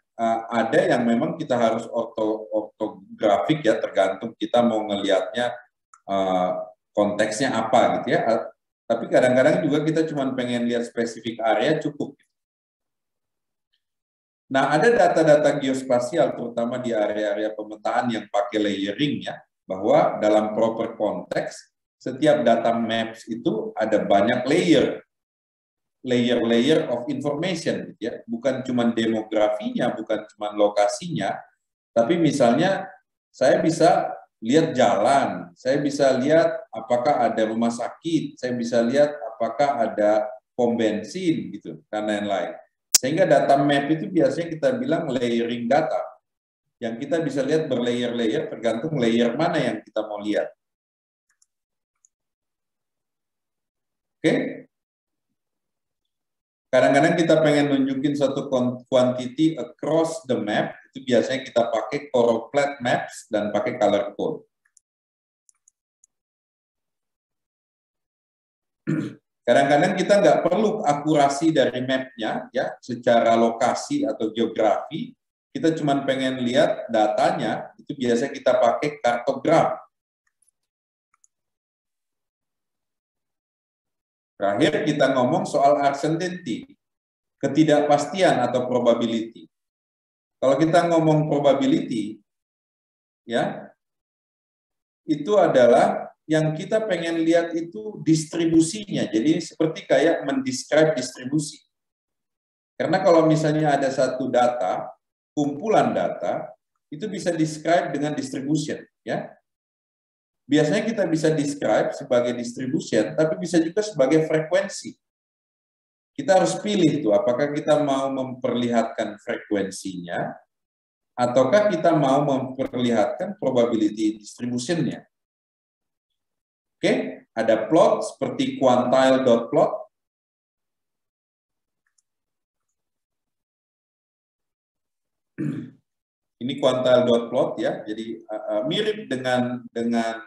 ada yang memang kita harus ortografik ya, tergantung kita mau ngelihatnya konteksnya apa gitu ya. Tapi kadang-kadang juga kita cuma pengen lihat spesifik area cukup. Nah, ada data-data geospasial terutama di area-area pemetaan yang pakai layering ya, bahwa dalam proper konteks setiap data maps itu ada banyak layer of information ya, bukan cuma demografinya, bukan cuma lokasinya, tapi misalnya saya bisa lihat jalan, saya bisa lihat apakah ada rumah sakit, saya bisa lihat apakah ada pom bensin gitu dan lain-lain. Sehingga data map itu biasanya kita bilang layering data. Yang kita bisa lihat berlayer-layer tergantung layer mana yang kita mau lihat. Oke? Kadang-kadang kita pengen nunjukin satu quantity across the map, itu biasanya kita pakai choropleth maps dan pakai color code. Kadang-kadang kita nggak perlu akurasi dari mapnya, ya, secara lokasi atau geografi, kita cuma pengen lihat datanya, itu biasa kita pakai kartogram. Terakhir kita ngomong soal uncertainty, ketidakpastian atau probability. Kalau kita ngomong probability, ya, itu adalah yang kita pengen lihat itu distribusinya. Jadi seperti kayak mendescribe distribusi. Karena kalau misalnya ada satu data, kumpulan data, itu bisa describe dengan distribution, ya. Biasanya kita bisa describe sebagai distribution, tapi bisa juga sebagai frekuensi. Kita harus pilih tuh, apakah kita mau memperlihatkan frekuensinya, ataukah kita mau memperlihatkan probability distribution-nya. Oke, ada plot seperti quantile dot plot. Ini quantile dot plot ya, jadi mirip dengan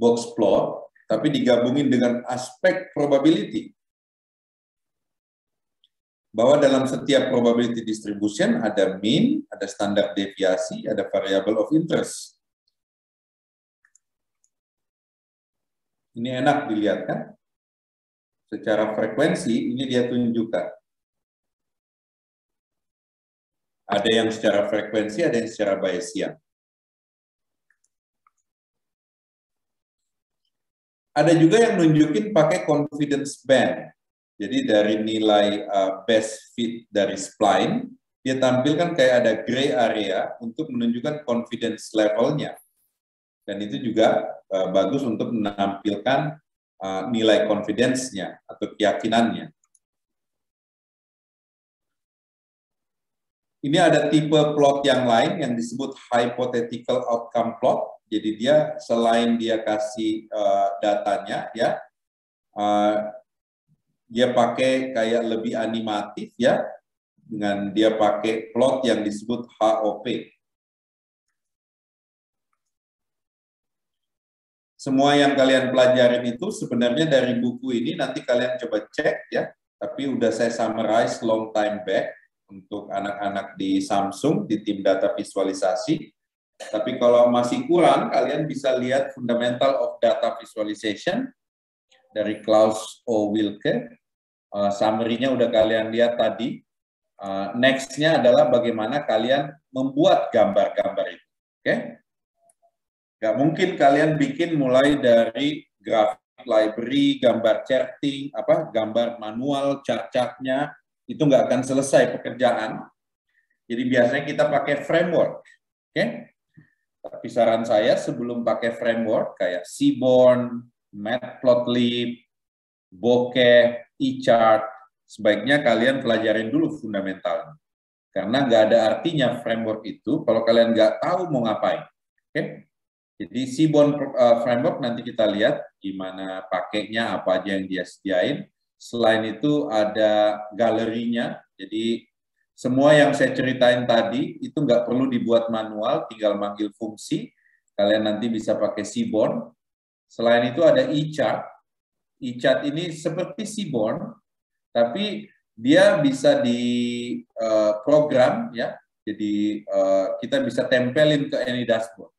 box plot, tapi digabungin dengan aspek probability. Bahwa dalam setiap probability distribution ada mean, ada standar deviasi, ada variable of interest. Ini enak dilihat kan? Secara frekuensi ini dia tunjukkan. Ada yang secara frekuensi, ada yang secara Bayesian. Ada juga yang nunjukin pakai confidence band. Jadi dari nilai best fit dari spline, dia tampilkan kayak ada gray area untuk menunjukkan confidence levelnya. Dan itu juga bagus untuk menampilkan nilai confidence-nya atau keyakinannya. Ini ada tipe plot yang lain yang disebut hypothetical outcome plot. Jadi dia selain dia kasih datanya, ya, dia pakai kayak lebih animatif, ya, dengan dia pakai plot yang disebut HOP. Semua yang kalian pelajarin itu sebenarnya dari buku ini, nanti kalian coba cek, ya. Tapi udah saya summarize long time back untuk anak-anak di Samsung, di tim data visualisasi. Tapi kalau masih kurang, kalian bisa lihat Fundamental of Data Visualization dari Klaus O. Wilke. Summary-nya udah kalian lihat tadi. Next-nya adalah bagaimana kalian membuat gambar-gambar itu. Oke? Nggak mungkin kalian bikin mulai dari graphic library, gambar charting, gambar manual, chart-chartnya, itu nggak akan selesai pekerjaan. Jadi biasanya kita pakai framework. Oke? Tapi saran saya sebelum pakai framework kayak Seaborn, Matplotlib, Bokeh, eChart, sebaiknya kalian pelajarin dulu fundamentalnya. Karena nggak ada artinya framework itu kalau kalian nggak tahu mau ngapain. Oke? Jadi Seaborn framework nanti kita lihat gimana pakainya, apa aja yang dia sediain. Selain itu ada galerinya, jadi semua yang saya ceritain tadi itu nggak perlu dibuat manual, tinggal manggil fungsi. Kalian nanti bisa pakai Seaborn. Selain itu ada eChart. eChart ini seperti Seaborn, tapi dia bisa diprogram, ya. Jadi kita bisa tempelin ke any dashboard.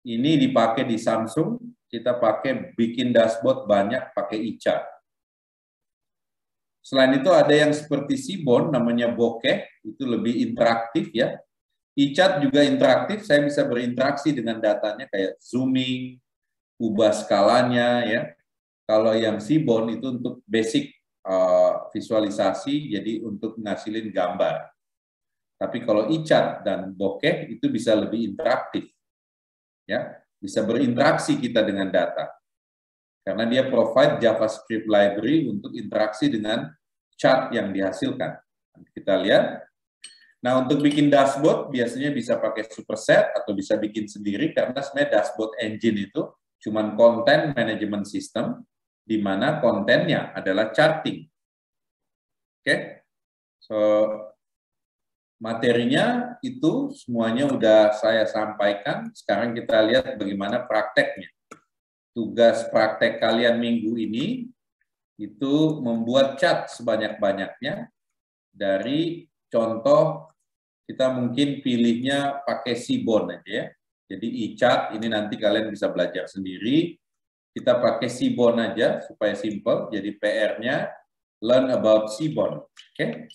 Ini dipakai di Samsung, kita pakai bikin dashboard banyak pakai eChart. Selain itu ada yang seperti Seaborn, namanya Bokeh, itu lebih interaktif, ya. eChart juga interaktif, saya bisa berinteraksi dengan datanya kayak zooming, ubah skalanya, ya. Kalau yang Seaborn itu untuk basic visualisasi, jadi untuk ngasilin gambar. Tapi kalau eChart dan Bokeh itu bisa lebih interaktif, ya, bisa berinteraksi kita dengan data. Karena dia provide JavaScript library untuk interaksi dengan chart yang dihasilkan. Kita lihat. Nah, untuk bikin dashboard biasanya bisa pakai superset atau bisa bikin sendiri karena sebenarnya dashboard engine itu cuman content management system di mana kontennya adalah charting. Oke. So materinya itu semuanya udah saya sampaikan. Sekarang kita lihat bagaimana prakteknya. Tugas praktek kalian minggu ini itu membuat chart sebanyak-banyaknya dari contoh kita mungkin pilihnya pakai Seaborn aja ya. Jadi e-chart ini nanti kalian bisa belajar sendiri. Kita pakai Seaborn aja supaya simple. Jadi PR-nya learn about Seaborn. Oke.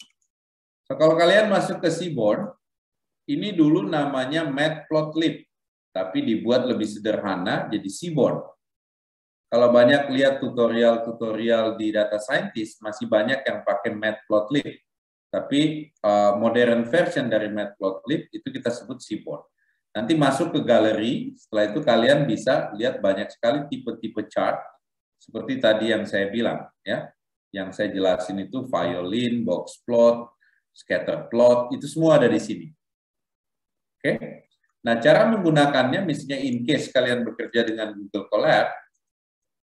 So, kalau kalian masuk ke Seaborn, ini dulu namanya Matplotlib, tapi dibuat lebih sederhana jadi Seaborn. Kalau banyak lihat tutorial-tutorial di data scientist, masih banyak yang pakai Matplotlib. Tapi modern version dari Matplotlib itu kita sebut Seaborn. Nanti masuk ke galeri, setelah itu kalian bisa lihat banyak sekali tipe-tipe chart, seperti tadi yang saya bilang, ya. Yang saya jelasin itu violin, box plot, scatter plot, itu semua ada di sini. Oke. Nah, cara menggunakannya, misalnya in case kalian bekerja dengan Google Colab,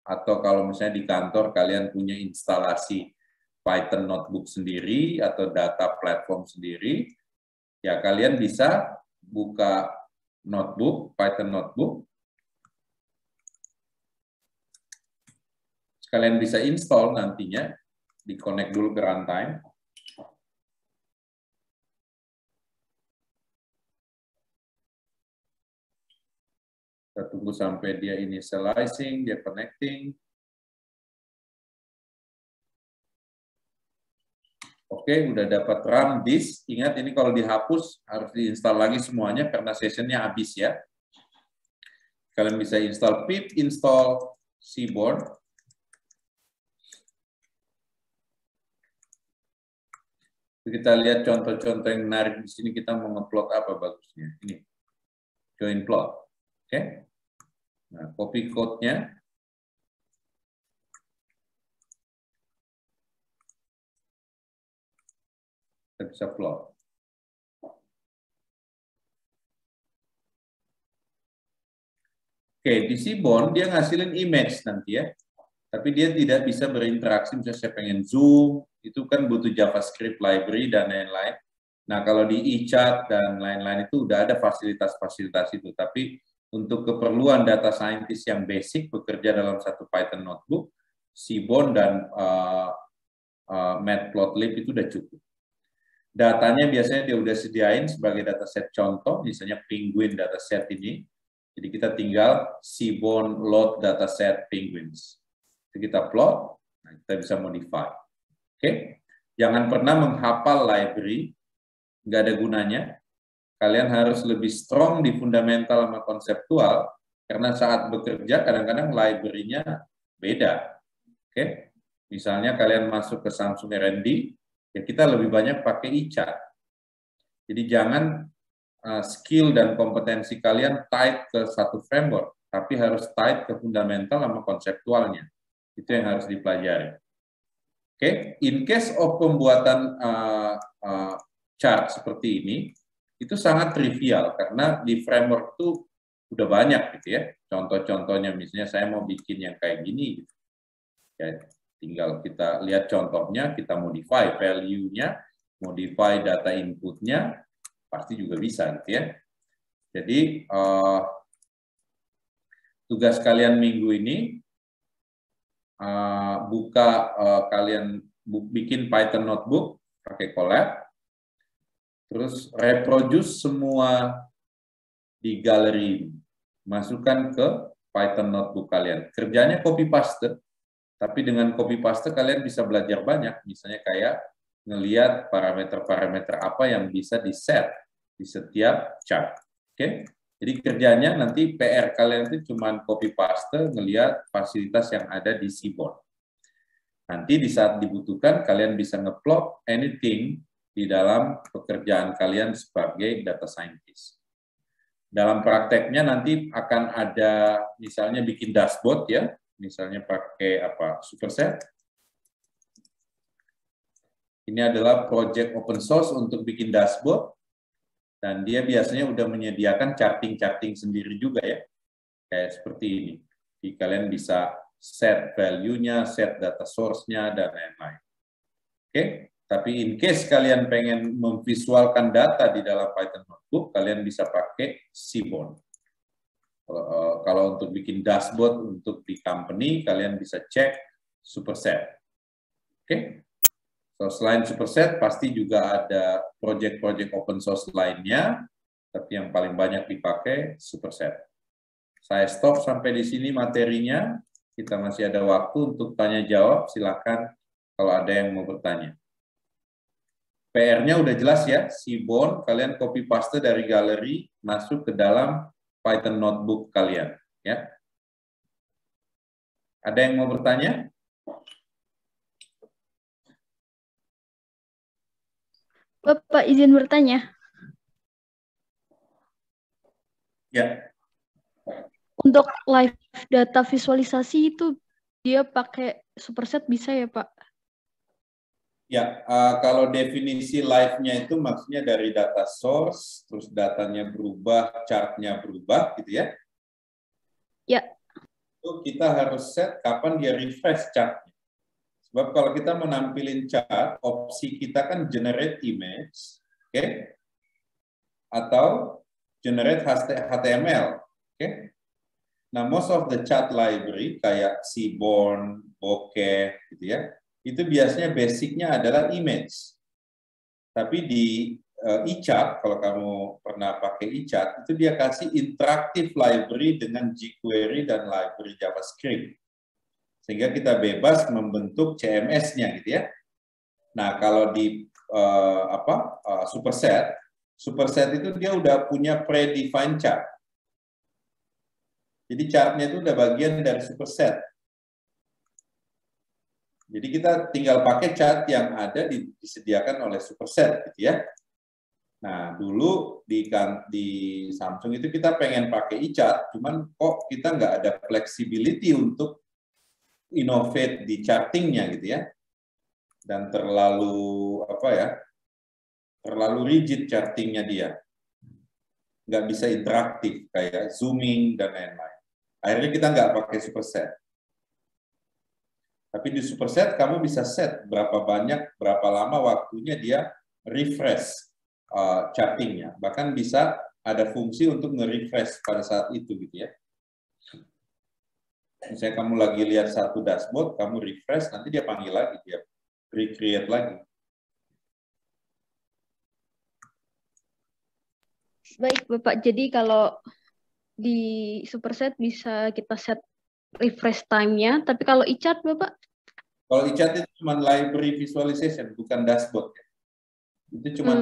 atau kalau misalnya di kantor kalian punya instalasi Python notebook sendiri atau data platform sendiri, ya kalian bisa buka notebook, Python notebook. Kalian bisa install nantinya, di-connect dulu ke runtime. Kita tunggu sampai dia initializing, dia connecting. Oke, udah dapat RAM disk. Ingat ini kalau dihapus harus diinstal lagi semuanya karena sessionnya habis ya. Kalian bisa install pip install Seaborn. Kita lihat contoh-contoh yang menarik di sini. Kita mau ngeplot apa bagusnya? Ini join plot. Oke. Nah, copy code-nya. Kita bisa plot. Oke, di Seaborn dia ngasilin image nanti ya. Tapi dia tidak bisa berinteraksi, misalnya saya pengen zoom, itu kan butuh JavaScript library dan lain-lain. Nah, kalau di e-chart dan lain-lain itu udah ada fasilitas-fasilitas itu. Tapi untuk keperluan data scientist yang basic, bekerja dalam satu Python notebook, Seaborn dan Matplotlib itu udah cukup. Datanya biasanya dia udah sediain sebagai dataset contoh, misalnya Penguin dataset ini. Jadi kita tinggal Seaborn load dataset penguins. Jadi kita plot, nah kita bisa modify. Oke, jangan pernah menghafal library, nggak ada gunanya. Kalian harus lebih strong di fundamental sama konseptual, karena saat bekerja kadang-kadang library-nya beda. Oke, misalnya kalian masuk ke Samsung R&D, ya kita lebih banyak pakai e-chart. Jadi jangan skill dan kompetensi kalian tight ke satu framework, tapi harus tight ke fundamental sama konseptualnya. Itu yang harus dipelajari. Oke, in case of pembuatan chart seperti ini, itu sangat trivial karena di framework itu udah banyak gitu ya. Contoh-contohnya misalnya saya mau bikin yang kayak gini gitu. Ya, tinggal kita lihat contohnya, kita modify value-nya, modify data input-nya, pasti juga bisa gitu ya. Jadi tugas kalian minggu ini kalian bikin Python notebook pakai Colab, terus reproduce semua di galeri, masukkan ke Python notebook kalian. Kerjanya copy paste, tapi dengan copy paste kalian bisa belajar banyak, misalnya kayak ngelihat parameter-parameter apa yang bisa di-set di setiap chart. Oke? Jadi kerjanya nanti PR kalian itu cuma copy paste, ngelihat fasilitas yang ada di Seaborn. Nanti di saat dibutuhkan kalian bisa ngeplot anything di dalam pekerjaan kalian sebagai data scientist. Dalam prakteknya nanti akan ada misalnya bikin dashboard ya, misalnya pakai Superset. Ini adalah project open source untuk bikin dashboard, dan dia biasanya udah menyediakan charting-charting sendiri juga ya, kayak seperti ini. Jadi kalian bisa set value-nya, set data source-nya, dan lain-lain. Oke, tapi in case kalian pengen memvisualkan data di dalam Python notebook, kalian bisa pakai Seaborn. Kalau untuk bikin dashboard untuk di company, kalian bisa cek Superset. Oke. So, selain Superset, pasti juga ada project-project open source lainnya, tapi yang paling banyak dipakai Superset. Saya stop sampai di sini materinya. Kita masih ada waktu untuk tanya-jawab. Silakan kalau ada yang mau bertanya. PR-nya udah jelas ya, Seaborn, kalian copy paste dari galeri, masuk ke dalam Python notebook kalian. Ya. Ada yang mau bertanya? Bapak izin bertanya. Ya. Untuk live data visualisasi itu dia pakai Superset bisa ya Pak? Ya, kalau definisi live-nya itu maksudnya dari data source, terus datanya berubah, chart-nya berubah, gitu ya. Ya. Itu kita harus set kapan dia refresh chart-nya. Sebab kalau kita menampilin chart, opsi kita kan generate image, oke? Atau generate HTML, oke? Nah, most of the chart library kayak Seaborn, Bokeh, gitu ya, itu biasanya basicnya adalah image. Tapi di eChart, kalau kamu pernah pakai eChart, itu dia kasih interactive library dengan jQuery dan library JavaScript. Sehingga kita bebas membentuk CMS-nya gitu ya. Nah, kalau di Superset, Superset itu dia udah punya predefined chart. Jadi chart-nya itu udah bagian dari Superset. Jadi kita tinggal pakai chart yang ada disediakan oleh Superset gitu ya. Nah, dulu di Samsung itu kita pengen pakai eChart, cuman kok kita nggak ada flexibility untuk innovate di chartingnya gitu ya. Dan terlalu terlalu rigid chartingnya dia. Nggak bisa interaktif kayak zooming dan lain-lain. Akhirnya kita nggak pakai Superset. Tapi di Superset kamu bisa set berapa banyak, berapa lama waktunya dia refresh chartingnya. Bahkan bisa ada fungsi untuk nge-refresh pada saat itu gitu ya. Misalnya kamu lagi lihat satu dashboard, kamu refresh, nanti dia panggil lagi, dia recreate lagi. Baik Bapak, jadi kalau di Superset bisa kita set refresh time-nya, tapi kalau eChart Bapak? Kalau eChart itu cuma library visualization, bukan dashboard. Itu cuma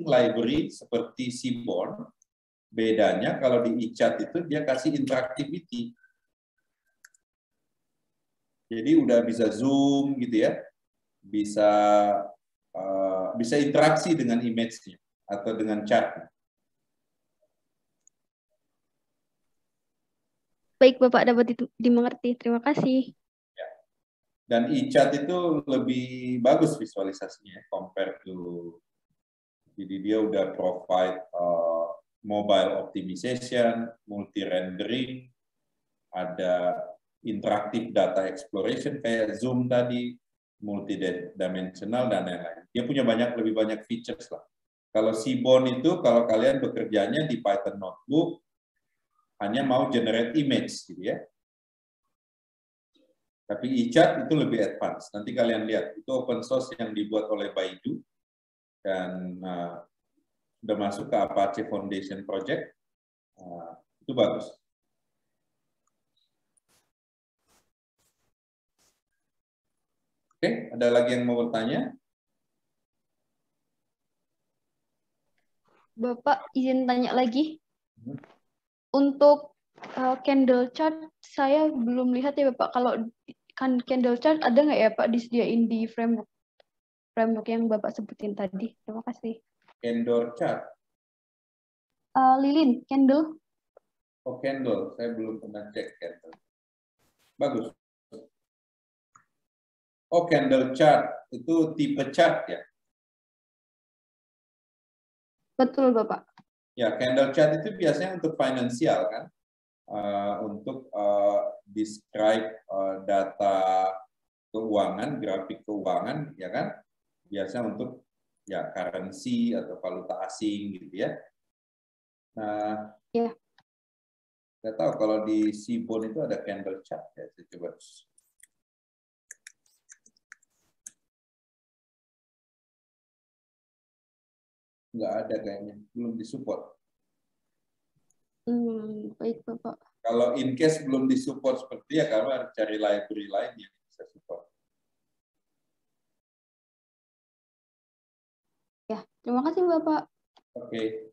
library seperti Seaborn. Bedanya kalau di eChart itu dia kasih interactivity. Jadi udah bisa zoom gitu ya, bisa interaksi dengan image-nya atau dengan chart. Baik Bapak, dapat dimengerti. Terima kasih. Ya. Dan eChart itu lebih bagus visualisasinya compare to, jadi dia udah provide mobile optimization, multi rendering, ada interaktif data exploration kayak Zoom tadi, multidimensional dan lain-lain. Dia punya lebih banyak features lah. Kalau Seaborn itu, kalau kalian bekerjanya di Python Notebook, hanya mau generate image, gitu ya. Tapi eChart itu lebih advance. Nanti kalian lihat, itu open source yang dibuat oleh Baidu, dan sudah masuk ke Apache Foundation Project, itu bagus. Oke, ada lagi yang mau bertanya? Bapak izin tanya lagi. Untuk candle chart saya belum lihat ya Bapak. Kalau kan candle chart ada nggak ya Pak disediain di framework yang Bapak sebutin tadi? Terima kasih. Candle chart. Lilin, candle. Oh, candle. Saya belum pernah cek candle. Bagus. Oh, candle chart. Itu tipe chart ya? Betul Bapak. Ya, candle chart itu biasanya untuk finansial kan? Untuk describe data keuangan, grafik keuangan, ya kan? Biasanya untuk ya currency atau valuta asing gitu ya. Nah, ya. Saya tahu kalau di Seaborn itu ada candle chart ya. Saya coba. Nggak ada kayaknya, belum disupport. Baik Bapak. Kalau in case belum disupport seperti ya, kamu harus cari library lain yang bisa support. Ya, terima kasih Bapak. Oke.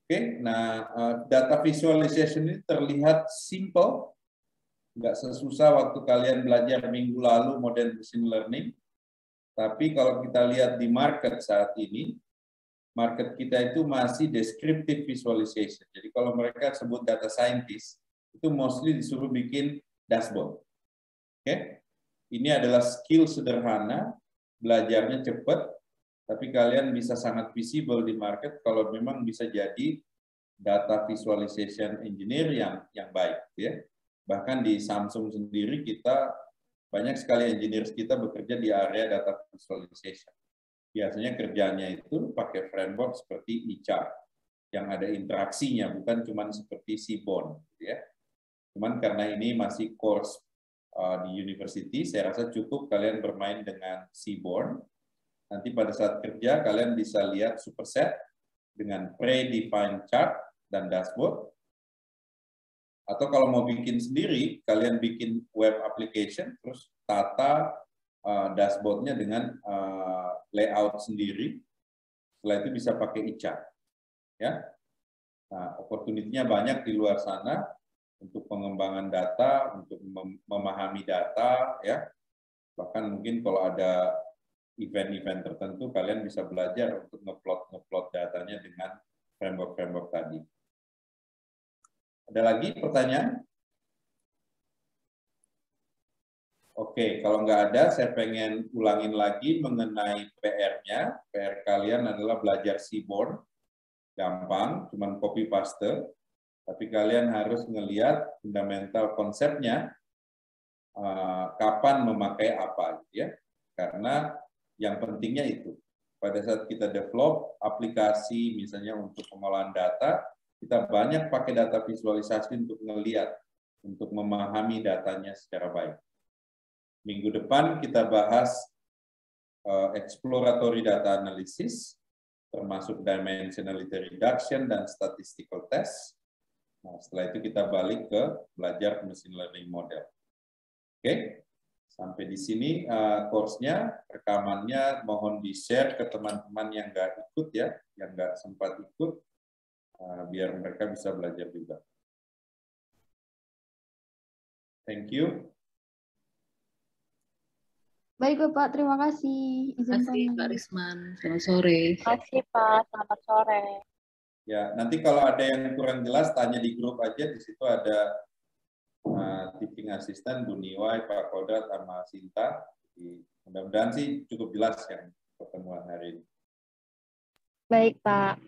Oke, nah data visualization ini terlihat simple, nggak sesusah waktu kalian belajar minggu lalu modern machine learning. Tapi kalau kita lihat di market saat ini, market kita itu masih descriptive visualization. Jadi kalau mereka sebut data scientist, itu mostly disuruh bikin dashboard. Oke, ini adalah skill sederhana, belajarnya cepat, tapi kalian bisa sangat visible di market kalau memang bisa jadi data visualization engineer yang baik. Ya. Bahkan di Samsung sendiri kita banyak sekali engineers kita bekerja di area data visualization. Biasanya kerjanya itu pakai framework seperti eChart yang ada interaksinya, bukan cuma seperti Seaborn. Ya. Cuman karena ini masih course di university, saya rasa cukup kalian bermain dengan Seaborn. Nanti pada saat kerja kalian bisa lihat superset dengan predefined chart dan dashboard. Atau kalau mau bikin sendiri, kalian bikin web application, terus tata dashboardnya dengan layout sendiri. Setelah itu bisa pakai eChart. Ya. Nah, opportunity-nya banyak di luar sana untuk pengembangan data, untuk memahami data, ya. Bahkan mungkin kalau ada event-event tertentu, kalian bisa belajar untuk ngeplot datanya dengan framework-framework tadi. Ada lagi pertanyaan? Oke, kalau nggak ada, saya pengen ulangin lagi mengenai PR-nya. PR kalian adalah belajar Seaborn. Gampang, cuman copy paste. Tapi kalian harus ngelihat fundamental konsepnya, kapan memakai apa, ya. Karena yang pentingnya itu. Pada saat kita develop aplikasi, misalnya untuk pengolahan data, kita banyak pakai data visualisasi untuk ngelihat, untuk memahami datanya secara baik. Minggu depan kita bahas exploratory data analysis, termasuk dimensionality reduction dan statistical test. Nah, setelah itu kita balik ke belajar machine learning model. Oke, sampai di sini course-nya, rekamannya mohon di-share ke teman-teman yang nggak ikut ya, yang nggak sempat ikut, biar mereka bisa belajar juga. Thank you. Baik Bapak, terima kasih. Terima kasih Pak Risman. Selamat sore. Terima kasih Pak, selamat sore. Ya, nanti kalau ada yang kurang jelas tanya di grup aja. Di situ ada teaching assistant Bu Niwai, Pak Kodrat, sama Sinta. Mudah-mudahan sih cukup jelas yang pertemuan hari ini. Baik Pak.